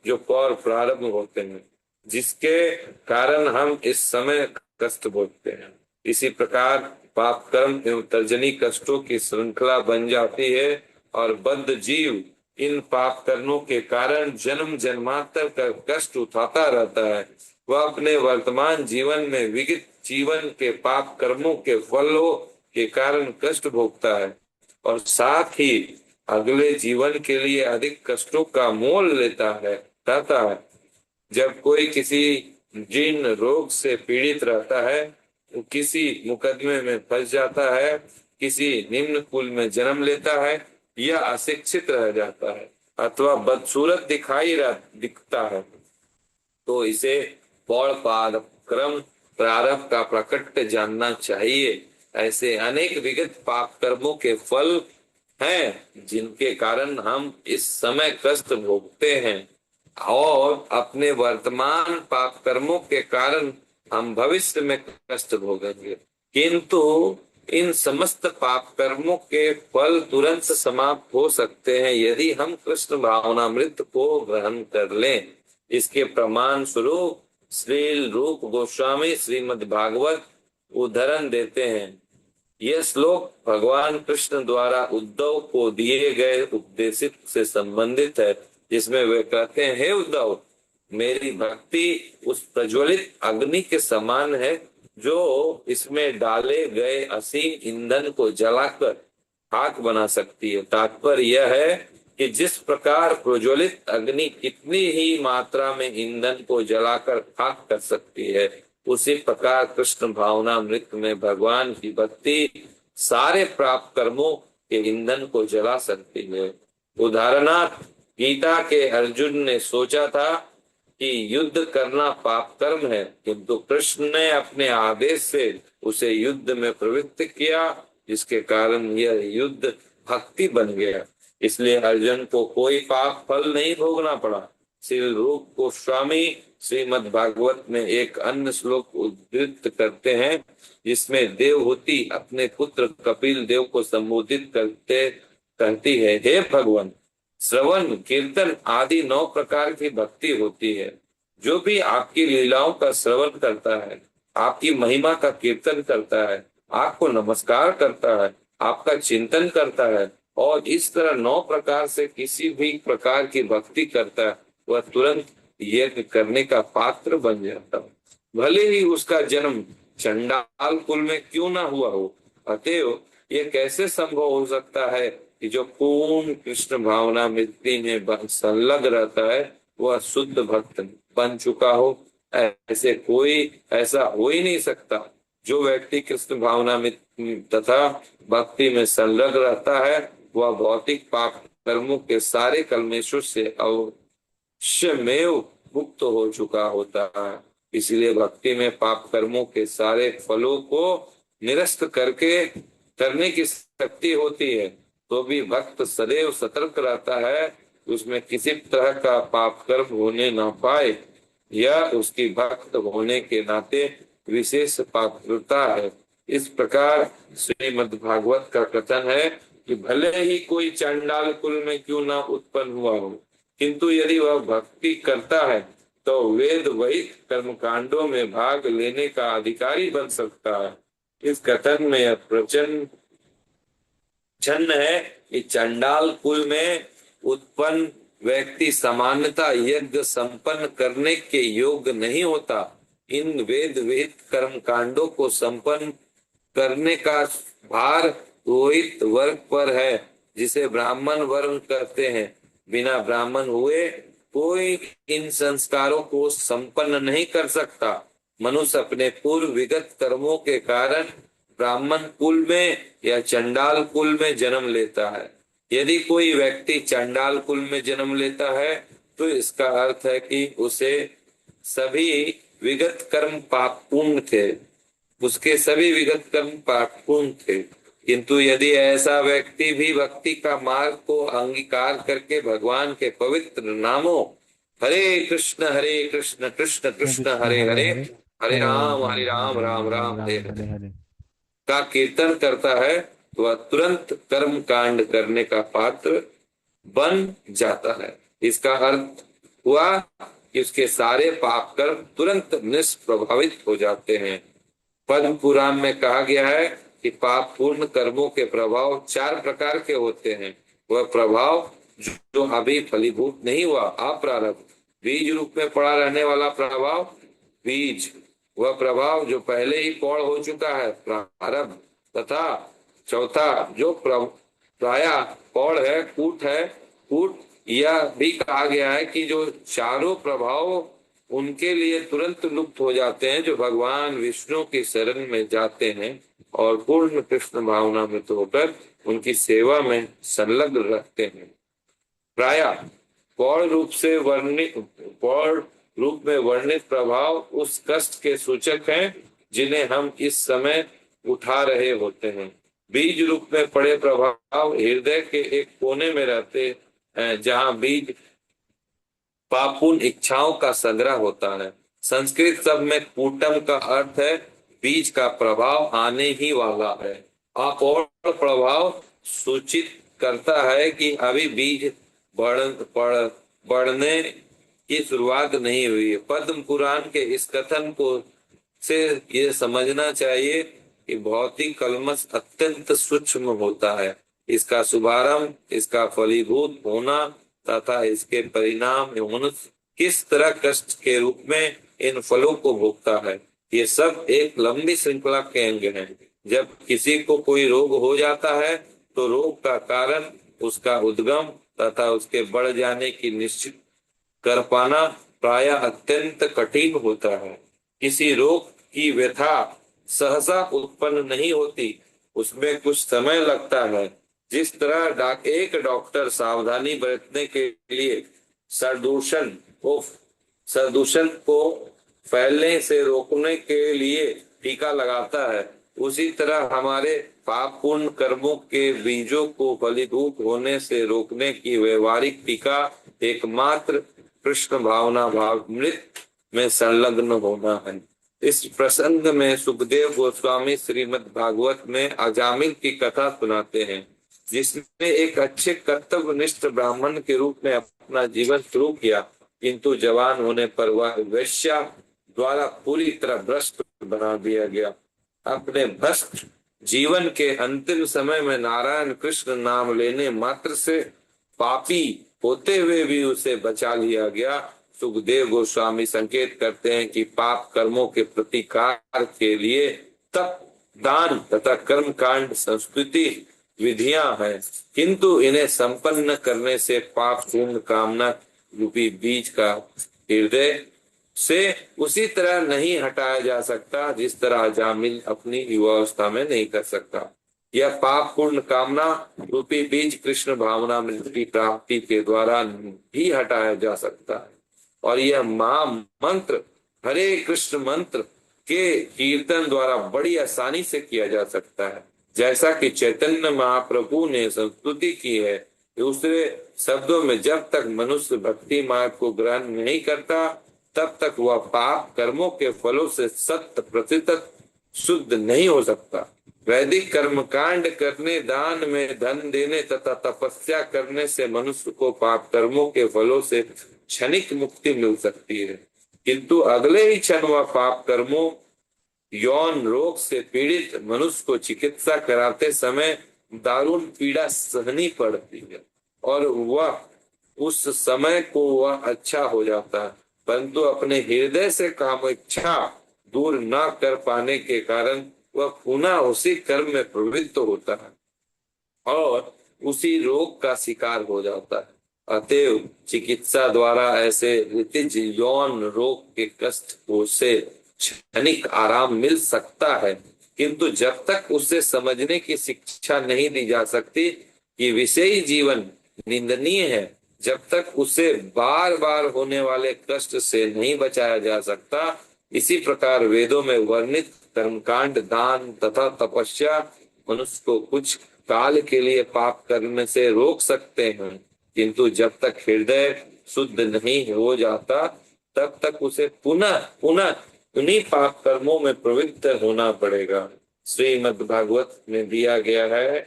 जो पौर प्रारब्ध होते हैं, जिसके कारण हम इस समय कष्ट भोगते हैं। इसी प्रकार पाप कर्म एवं तर्जनी कष्टों की श्रृंखला बन जाती है, और बद्ध जीव इन पाप कर्मों के कारण जन्म जन्मांतर का कष्ट उठाता रहता है। वह अपने वर्तमान जीवन में विगत जीवन के पाप कर्मों के फलों के कारण कष्ट भोगता है, और साथ ही अगले जीवन के लिए अधिक कष्टों का मोल लेता है। जब कोई किसी जीर्ण रोग से पीड़ित रहता है, वो किसी मुकदमे में फंस जाता है, किसी निम्न कुल में जन्म लेता है, या अशिक्षित रह जाता है, अथवा बदसूरत दिखता है, तो इसे पौड़ क्रम प्रारब्ध का प्रकट जानना चाहिए। ऐसे अनेक विगत पाप कर्मों के फल हैं जिनके कारण हम इस समय कष्ट भोगते हैं, और अपने वर्तमान पाप कर्मों के कारण हम भविष्य में कष्ट भोगेंगे। किंतु इन समस्त पाप कर्मों के फल तुरंत समाप्त हो सकते हैं यदि हम कृष्ण भावनामृत को ग्रहण कर लें। इसके प्रमाण स्वरूप श्रील रूप गोस्वामी श्रीमद् भागवत उदाहरण देते हैं। यह श्लोक भगवान कृष्ण द्वारा उद्धव को दिए गए उपदेशित से संबंधित है, जिसमें वे कहते हैं, हे उद्धव, मेरी भक्ति उस प्रज्वलित अग्नि के समान है जो इसमें डाले गए असीम ईंधन को जलाकर खाक बना सकती है। तात्पर्य यह है कि जिस प्रकार प्रज्वलित अग्नि कितनी ही मात्रा में ईंधन को जलाकर खाक कर सकती है, उसी प्रकार कृष्ण भावनामृत में भगवान की भक्ति सारे प्राप्त कर्मों के ईंधन को जला सकती है। उदाहरणार्थ, गीता के अर्जुन ने सोचा था कि युद्ध करना पाप कर्म है, किंतु कृष्ण ने अपने आदेश से उसे युद्ध में प्रवृत्त किया, जिसके कारण यह युद्ध भक्ति बन गया। इसलिए अर्जुन को कोई पाप फल नहीं भोगना पड़ा। श्री रूप गोस्वामी श्रीमद् भागवत में एक अन्य श्लोक उद्धृत करते हैं, जिसमें देवहूति अपने पुत्र कपिल देव को संबोधित कहती है, हे भगवान, श्रवण कीर्तन आदि 9 प्रकार की भक्ति होती है। जो भी आपकी लीलाओं का श्रवण करता है, आपकी महिमा का कीर्तन करता है, आपको नमस्कार करता है, आपका चिंतन करता है, और इस तरह 9 प्रकार से किसी भी प्रकार की भक्ति करता है, वह तुरंत यज्ञ करने का पात्र बन जाता है। भले ही उसका जन्म चंडाल कुल में क्यों ना हुआ हो। अतएव ये कैसे संभव हो सकता है कि जो पूर्ण कृष्ण भावना वृत्ति में संलग्न रहता है वह शुद्ध भक्त बन चुका हो। ऐसा हो ही नहीं सकता। जो व्यक्ति कृष्ण भावना में तथा भक्ति में संलग्न रहता है वह भौतिक पाप कर्मों के सारे कल्मेशों से अवश्यमेव मुक्त हो चुका होता है। इसलिए भक्ति में पाप कर्मों के सारे फलों को निरस्त करने की शक्ति होती है। तो भी भक्त सदैव सतर्क रहता है, उसमें किसी तरह का पाप कर्म होने न पाए। यह उसकी भक्त होने के नाते विशेष पात्रता है। इस प्रकार श्रीमद् भागवत का कथन है कि भले ही कोई चंडाल कुल में क्यों ना उत्पन्न हुआ हो, किंतु यदि वह भक्ति करता है तो वेद वहित कर्म कांडों में भाग लेने का अधिकारी बन सकता है। इस कथन में यह प्रचंड है कि चंडाल कुल में उत्पन्न व्यक्ति सामान्यतः यज्ञ संपन्न करने के योग्य नहीं होता। इन वेद विहित कर्म कांडों को संपन्न करने का भार रोहित वर्ग पर है, जिसे ब्राह्मण वर्ग कहते हैं। बिना ब्राह्मण हुए कोई इन संस्कारों को संपन्न नहीं कर सकता। मनुष्य अपने पूर्व विगत कर्मों के कारण ब्राह्मण कुल में या चंडाल कुल में जन्म लेता है। यदि कोई व्यक्ति चंडाल कुल में जन्म लेता है तो इसका अर्थ है कि उसे सभी विगत कर्म पापपूर्ण थे, उसके सभी विगत कर्म पापपूर्ण थे। किंतु यदि ऐसा व्यक्ति भी भक्ति का मार्ग को अंगीकार करके भगवान के पवित्र नामों हरे कृष्ण कृष्ण कृष्ण हरे हरे, हरे राम राम राम हरे हरे का कीर्तन करता है तो वह तुरंत कर्म कांड करने का पात्र बन जाता है। इसका अर्थ हुआ कि उसके सारे पाप कर्म तुरंत निष्प्रभावित हो जाते हैं। पद्म पुराण में कहा गया है कि पाप पूर्ण कर्मों के प्रभाव 4 प्रकार के होते हैं। वह प्रभाव जो अभी फलीभूत नहीं हुआ अप्रारब्ध, बीज रूप में पड़ा रहने वाला प्रभाव बीज, वह प्रभाव जो पहले ही पौड़ हो चुका है प्रारब्ध, तथा चौथा जो प्राय पौड़ है कूट। यह भी कहा गया है कि जो चारों प्रभाव उनके लिए तुरंत लुप्त हो जाते हैं जो भगवान विष्णु की शरण में जाते हैं और पूर्ण कृष्ण भावना में होकर उनकी सेवा में संलग्न रहते हैं। प्राय पौड़ रूप में वर्णित प्रभाव उस कष्ट के सूचक हैं जिन्हें हम इस समय उठा रहे होते हैं। बीज रूप में पड़े प्रभाव हृदय के एक कोने में रहते हैं जहाँ बीज पापून इच्छाओं का संग्रह होता है। संस्कृत शब्द में कूटम का अर्थ है बीज का प्रभाव आने ही वाला है। अपौड़ प्रभाव सूचित करता है कि अभी बीज बढ़ने की शुरुआत नहीं हुई है। पद्म पुराण के इस कथन को से ये समझना चाहिए कि भौतिक कल्मश अत्यंत सूक्ष्म होता है। इसका शुभारंभ, इसका फलीभूत होना तथा इसके परिणाम मनुष्य किस तरह कष्ट के रूप में इन फलों को भोगता है, ये सब एक लंबी श्रृंखला के अंग हैं। जब किसी को कोई रोग हो जाता है तो रोग का कारण, उसका उद्गम तथा उसके बढ़ जाने की निश्चित कर पाना प्राय अत्यंत कठिन होता है। किसी रोग की व्यथा सहसा उत्पन्न नहीं होती, उसमें कुछ समय लगता है। जिस तरह एक डॉक्टर सावधानी बरतने के लिए प्रदूषण को फैलने से रोकने के लिए टीका लगाता है, उसी तरह हमारे पाप पूर्ण कर्मों के बीजों को फलीभूत होने से रोकने की व्यवहारिक टीका एकमात्र कृष्ण भावना भावामृत में संलग्न होना है। इस प्रसंग में सुखदेव गोस्वामी श्रीमद् भागवत में अजामिल की कथा सुनाते हैं, जिसने एक अच्छे कर्तव्यनिष्ठ ब्राह्मण के रूप में अपना जीवन शुरू किया, किंतु जवान होने पर वह वेश्या द्वारा पूरी तरह भ्रष्ट बना दिया गया। अपने भ्रष्ट जीवन के अंतिम समय में नारायण कृष्ण नाम लेने मात्र से पापी होते हुए भी उसे बचा लिया गया। सुखदेव गोस्वामी संकेत करते हैं कि पाप कर्मों के प्रतिकार के लिए तप, दान तथा कर्म कांड संस्कृति विधियां हैं, किंतु इन्हें संपन्न करने से पाप पूर्ण कामना रूपी बीज का हृदय से उसी तरह नहीं हटाया जा सकता जिस तरह अजामिल अपनी युवावस्था में नहीं कर सकता। यह पाप पूर्ण कामना रूपी बीज कृष्ण भावना की प्राप्ति के द्वारा ही हटाया जा सकता है, और यह महामंत्र हरे कृष्ण मंत्र के कीर्तन द्वारा बड़ी आसानी से किया जा सकता है। जैसा कि चैतन्य महाप्रभु ने संस्तुति की है, दूसरे शब्दों में जब तक मनुष्य भक्ति मार्ग को ग्रहण नहीं करता तब तक वह पाप कर्मों के फलों से 100% शुद्ध नहीं हो सकता। वैदिक कर्म कांड करने, दान में धन देने तथा तपस्या करने से मनुष्य को पाप कर्मों के फलों से क्षणिक मुक्ति मिल सकती है, किंतु अगले ही क्षण वह पाप कर्मों यौन रोग से पीड़ित मनुष्य को चिकित्सा कराते समय दारुण पीड़ा सहनी पड़ती है और वह उस समय को वह अच्छा हो जाता है, परंतु अपने हृदय से काम इच्छा दूर न कर पाने के कारण वह पुनः उसी कर्म में प्रवृत्त होता है और उसी रोग का शिकार हो जाता है। अतएव चिकित्सा द्वारा ऐसे ऋतिज यौन रोग के कष्ट से क्षणिक आराम मिल सकता है, किंतु जब तक उसे समझने की शिक्षा नहीं दी जा सकती कि विषयी जीवन निंदनीय है, जब तक उसे बार बार होने वाले कष्ट से नहीं बचाया जा सकता। इसी प्रकार वेदों में वर्णित कर्मकांड, दान तथा तपस्या मनुष्य को कुछ काल के लिए पाप करने से रोक सकते हैं, किंतु जब तक हृदय शुद्ध नहीं हो जाता तब तक उसे पुनः पुनः उन्हीं पाप कर्मों में प्रवृत्त होना पड़ेगा। श्रीमद् भागवत में दिया गया है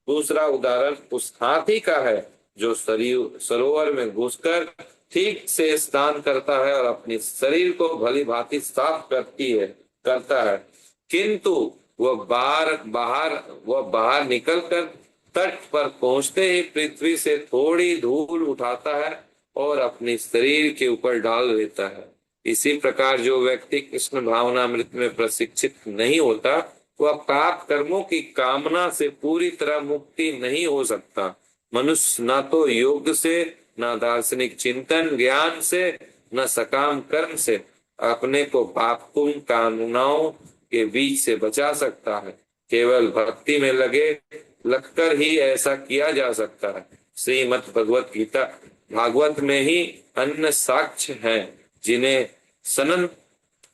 दूसरा उदाहरण उस हाथी का है जो सरोवर में घुसकर ठीक से स्नान करता है और अपने शरीर को भली भांति साफ करता है, किंतु वह बाहर निकलकर तट पर पहुंचते ही पृथ्वी से थोड़ी धूल उठाता है और अपने शरीर के ऊपर डाल लेता है। इसी प्रकार जो व्यक्ति कृष्ण भावनामृत में प्रशिक्षित नहीं होता वह पाप कर्मों की कामना से पूरी तरह मुक्ति नहीं हो सकता। मनुष्य न तो योग से, न दार्शनिक चिंतन ज्ञान से, न सकाम कर्म से अपने को पाप पुण्य कामनाओं के बीच से बचा सकता है। केवल भक्ति में लगकर ही ऐसा किया जा सकता है। श्रीमद् भगवत गीता भागवत में ही अन्य साक्ष्य हैं जिन्हें सनत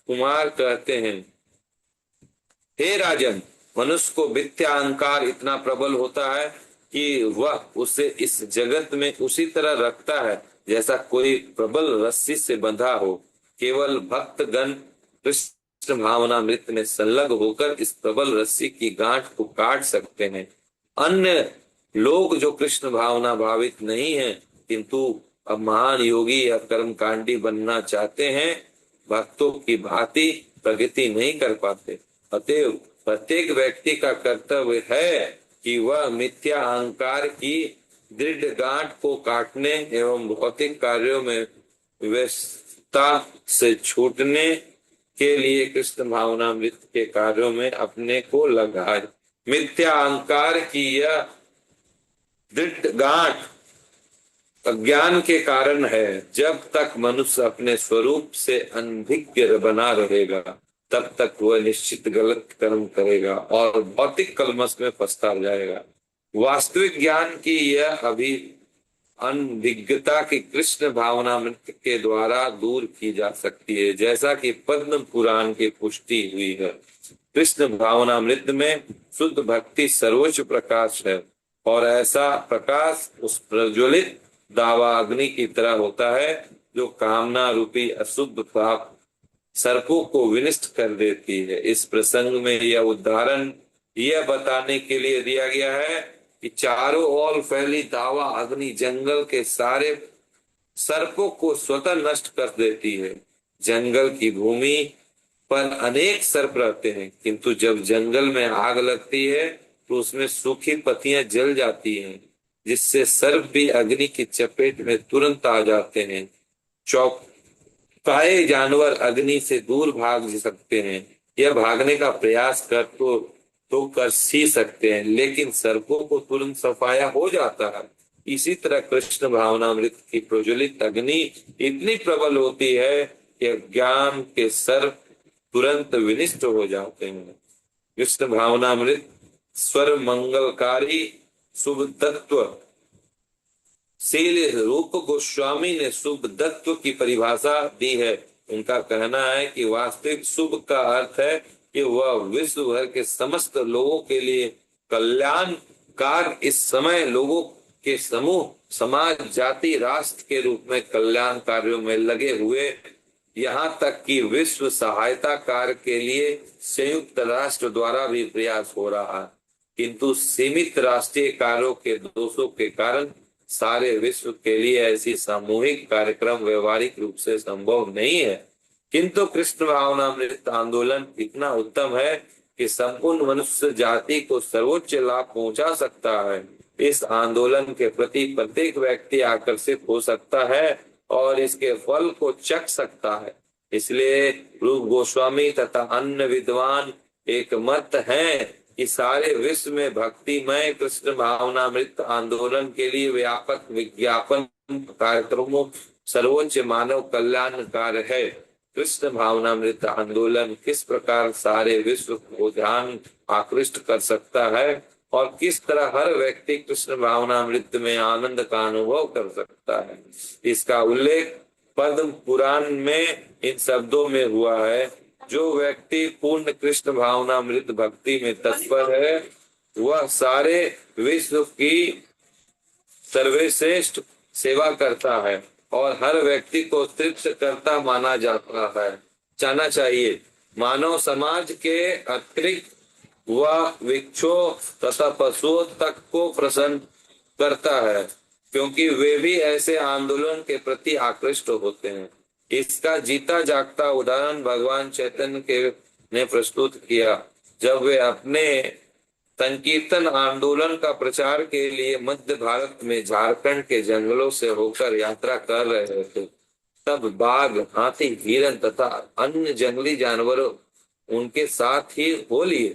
कुमार कहते हैं। हे राजन, मनुष्य को मिथ्या अहंकार इतना प्रबल होता है कि वह उसे इस जगत में उसी तरह रखता है जैसा कोई प्रबल रस्सी से बंधा हो। केवल भक्तगण कृष्ण भावनामृत में संलग्न होकर इस प्रबल रस्सी की गांठ को काट सकते हैं। अन्य लोग जो कृष्ण भावना भावित नहीं हैं किंतु अब महान योगी या कर्मकांडी बनना चाहते हैं, भक्तों की भांति प्रगति नहीं कर पाते। अतएव प्रत्येक व्यक्ति का कर्तव्य है कि वह मिथ्या अहंकार की दृढ़ गांठ को काटने एवं भौतिक कार्यों में व्यस्तता से छूटने के लिए कृष्ण भावनामृत के कार्यों में अपने को लगाए। मिथ्या अहंकार की यह दृढ़ गांठ अज्ञान के कारण है। जब तक मनुष्य अपने स्वरूप से अनभिज्ञ बना रहेगा तब तक वह निश्चित गलत कर्म करेगा और भौतिक कलमश में फंसता जाएगा। वास्तविक ज्ञान की यह अभी अनभिज्ञता की कृष्ण भावनामृत के द्वारा दूर की जा सकती है, जैसा कि पद्म पुराण की पुष्टि हुई है। कृष्ण भावनामृत में शुद्ध भक्ति सर्वोच्च प्रकाश है और ऐसा प्रकाश उस प्रज्वलित दावा अग्नि की तरह होता है जो कामना रूपी अशुद्ध पाप सर्पों को विनष्ट कर देती है। इस प्रसंग में यह उदाहरण यह बताने के लिए दिया गया है कि चारों ओर फैली दावा अग्नि जंगल के सारे सर्पों को स्वतः नष्ट कर देती है। जंगल की भूमि पर अनेक सर्प रहते हैं, किंतु जब जंगल में आग लगती है तो उसमें सूखी पत्तियां जल जाती हैं, जिससे सर्प भी अग्नि की चपेट में तुरंत आ जाते हैं। काहे जानवर अग्नि से दूर भाग सकते हैं, यह भागने का प्रयास कर तो कर ही सकते हैं, लेकिन सर्पों को तुरंत सफाया हो जाता है। इसी तरह कृष्ण भावनामृत की प्रज्वलित अग्नि इतनी प्रबल होती है कि ज्ञान के सर्प तुरंत विनिष्ट हो जाते हैं। कृष्ण भावनामृत स्वर मंगलकारी शुभ तत्व शील रूप गोस्वामी ने शुभ तत्व की परिभाषा दी है। उनका कहना है कि वास्तविक शुभ का अर्थ है कि वह विश्व भर के समस्त लोगों के लिए कल्याणकार, इस समय लोगों के समूह, समाज, जाति, राष्ट्र के रूप में कल्याण कार्यों में लगे हुए, यहाँ तक कि विश्व सहायता कार्य के लिए संयुक्त राष्ट्र द्वारा भी प्रयास हो रहा है, किंतु सीमित राष्ट्रीय कार्यों के दोषों के कारण सारे विश्व के लिए ऐसी सामूहिक कार्यक्रम व्यवहारिक रूप से संभव नहीं है। किंतु कृष्ण भावनामृत आंदोलन इतना उत्तम है कि संपूर्ण मनुष्य जाति को सर्वोच्च लाभ पहुंचा सकता है। इस आंदोलन के प्रति प्रत्येक व्यक्ति आकर्षित हो सकता है और इसके फल को चख सकता है। इसलिए रूप गोस्वामी तथा अन्य विद्वान एक मत हैं कि सारे विश्व में भक्तिमय कृष्ण भावनामृत आंदोलन के लिए व्यापक विज्ञापन कार्यक्रमों सर्वोच्च मानव कल्याण कार्य है। कृष्ण भावनामृत आंदोलन किस प्रकार सारे विश्व को ध्यान आकृष्ट कर सकता है और किस तरह हर व्यक्ति कृष्ण भावनामृत में आनंद का अनुभव कर सकता है, इसका उल्लेख पद्म पुराण में इन शब्दों में हुआ है। जो व्यक्ति पूर्ण कृष्ण भावनामृत भक्ति में तत्पर है वह सारे विश्व की सर्वश्रेष्ठ सेवा करता है और हर व्यक्ति को तृप्त करता माना जाना चाहिए। मानव समाज के अतिरिक्त वह वृक्षों तथा पशुओं तक को प्रसन्न करता है, क्योंकि वे भी ऐसे आंदोलन के प्रति आकृष्ट होते हैं। इसका जीता जागता उदाहरण भगवान चैतन्य ने प्रस्तुत किया, जब वे अपने संकीर्तन आंदोलन का प्रचार के लिए मध्य भारत में झारखंड के जंगलों से होकर यात्रा कर रहे थे। तब बाघ, हाथी, हिरण तथा अन्य जंगली जानवरों उनके साथ ही हो लिए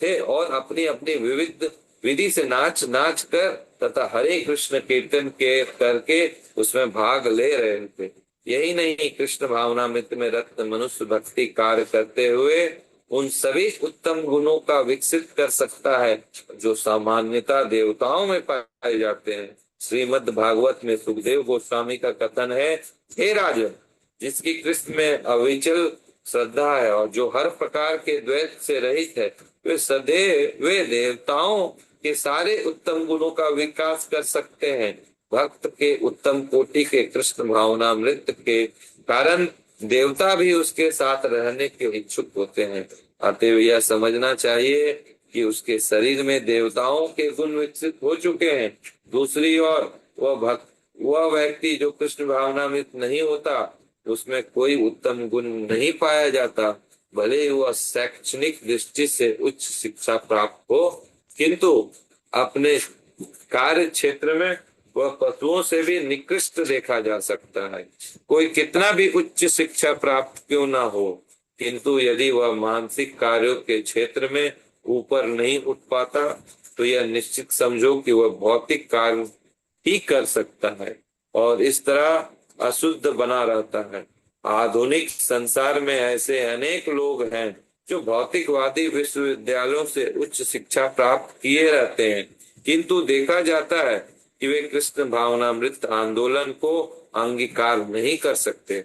थे और अपनी अपनी विविध विधि से नाच कर तथा हरे कृष्ण कीर्तन के करके उसमें भाग ले रहे थे। यही नहीं, कृष्ण भावनामृत में रक्त मनुष्य भक्ति कार्य करते हुए उन सभी उत्तम गुणों का विकसित कर सकता है जो सामान्यता देवताओं में पाए जाते हैं। श्रीमद् भागवत में सुखदेव गोस्वामी का कथन है, हे राजन, जिसकी कृष्ण में अविचल श्रद्धा है और जो हर प्रकार के द्वैत से रहित है, वे देवताओं के सारे उत्तम गुणों का विकास कर सकते हैं। भक्त के उत्तम कोटि के कृष्ण भावनामृत के कारण देवता भी उसके साथ रहने के इच्छुक होते हैं। अतएव यह समझना चाहिए कि उसके शरीर में देवताओं के गुण विकसित हो चुके हैं। दूसरी ओर वह व्यक्ति जो कृष्ण भावनामृत नहीं होता, उसमें कोई उत्तम गुण नहीं पाया जाता, भले ही वह शैक्षणिक दृष्टि से उच्च शिक्षा प्राप्त हो, किंतु अपने कार्य क्षेत्र में वह पशुओं से भी निकृष्ट देखा जा सकता है। कोई कितना भी उच्च शिक्षा प्राप्त क्यों ना हो, किंतु यदि वह मानसिक कार्यों के क्षेत्र में ऊपर नहीं उठ पाता, तो यह निश्चित समझो कि वह भौतिक कार्य ही कर सकता है और इस तरह अशुद्ध बना रहता है। आधुनिक संसार में ऐसे अनेक लोग हैं जो भौतिकवादी विश्वविद्यालयों से उच्च शिक्षा प्राप्त किए रहते हैं, किंतु देखा जाता है कि वे कृष्ण भावनामृत आंदोलन को अंगीकार नहीं कर सकते,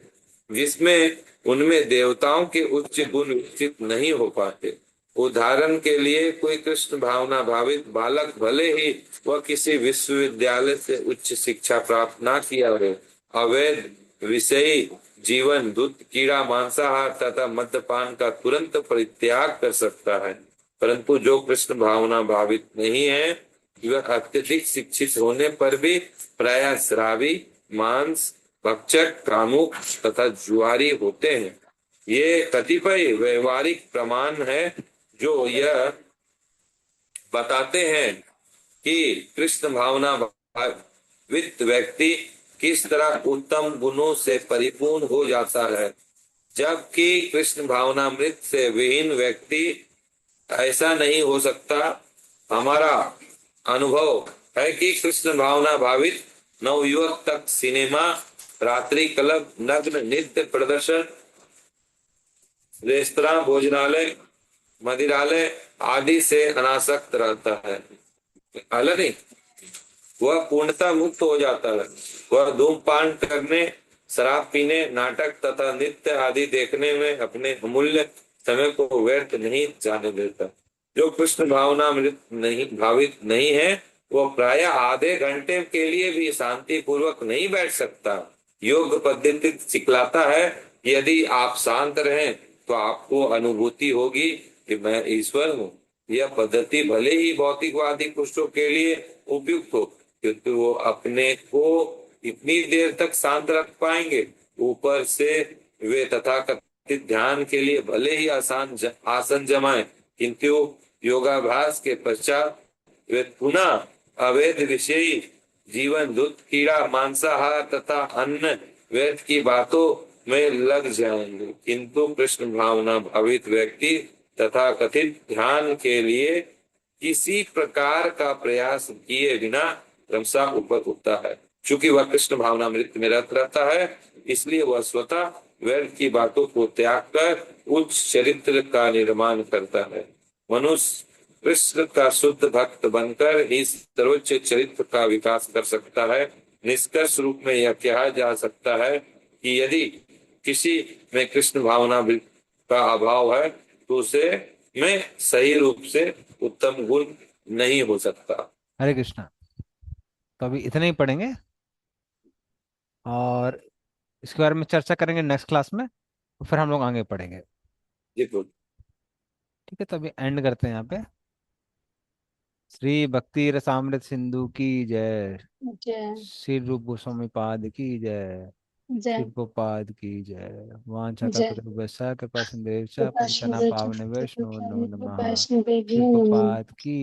जिसमें उनमें देवताओं के उच्च गुण विकसित नहीं हो पाते। उदाहरण के लिए, कोई कृष्ण भावना भावित बालक, भले ही वह किसी विश्वविद्यालय से उच्च शिक्षा प्राप्त ना किया हो, अवैध विषयी जीवन, दूध, कीड़ा, मांसाहार तथा मद्यपान का तुरंत परित्याग कर सकता है। परंतु जो कृष्ण भावना भावित नहीं है, वह अत्यधिक शिक्षित होने पर भी प्रायः शराबी, मांस भक्षक, कामुक तथा जुआरी होते हैं। ये कतिपय व्यवहारिक प्रमाण है जो यह बताते हैं कि कृष्ण भावना भावित व्यक्ति किस तरह उत्तम गुणों से परिपूर्ण हो जाता है, जबकि कृष्ण भावनामृत से विहीन व्यक्ति ऐसा नहीं हो सकता। हमारा अनुभव है कि कृष्ण भावना भावित नवयुवक तक सिनेमा, रात्रि क्लब, नग्न नृत्य प्रदर्शन, रेस्तरां, भोजनालय, मदिरालय आदि से अनासक्त रहता है। अलग नहीं, वह पूर्णतः मुक्त हो जाता है। वह धूमपान करने, शराब पीने, नाटक तथा नृत्य आदि देखने में अपने अमूल्य समय को व्यर्थ नहीं जाने देता। जो कृष्ण भावनामृत नहीं भावित नहीं है, वो प्राय आधे घंटे के लिए भी शांति पूर्वक नहीं बैठ सकता। योग पद्धति सिखलाता है, यदि आप शांत रहें तो आपको अनुभूति होगी कि मैं ईश्वर हूँ। यह पद्धति भले ही भौतिकवादी पुरुषों के लिए उपयुक्त हो, क्योंकि वो अपने को इतनी देर तक शांत रख पाएंगे। ऊपर से वे तथाकथित ध्यान के लिए भले ही आसन जमाएं, किंतु योगाभ्यास के पश्चात वे पुनः अवैध विषयी जीवन, दूध, कीड़ा, मांसाहार तथा अन्य व्यर्थ की बातों में लग जाएंगे। किंतु कृष्ण भावना भावित व्यक्ति तथा कथित ध्यान के लिए किसी प्रकार का प्रयास किए बिना क्रमशः ऊपर उठता है। चूंकि वह कृष्ण भावनामृत में रत रहता है, इसलिए वह स्वतः व्यर्थ की बातों को त्याग कर उच्च चरित्र का निर्माण करता है। मनुष्य कृष्ण का शुद्ध भक्त बनकर ही सर्वोच्च चरित्र का विकास कर सकता है। निष्कर्ष रूप में यह कहा जा सकता है कि यदि किसी में कृष्ण भावना का अभाव है, तो उसे में सही रूप से उत्तम गुण नहीं हो सकता। हरे कृष्णा। तो अभी इतने ही पढ़ेंगे और इसके बारे में चर्चा करेंगे नेक्स्ट क्लास में, तो फिर हम लोग आगे पढ़ेंगे। जी तो ठीक है, तो अभी एंड करते हैं यहाँ पे। श्री भक्ति रसामृत सिंधु की जय। जय श्री रूप गोस्वामी पाद की जय। जय शिव पाद की जय। वांछा जय कल्पतरुभ्यश्च कृपा सिंधुभ्यश्च कृपा पतितनां सिंधु पावनेभ्यो वैष्णो नमो नमः। वैष्णवेभ्यो शिव नमः। पाद की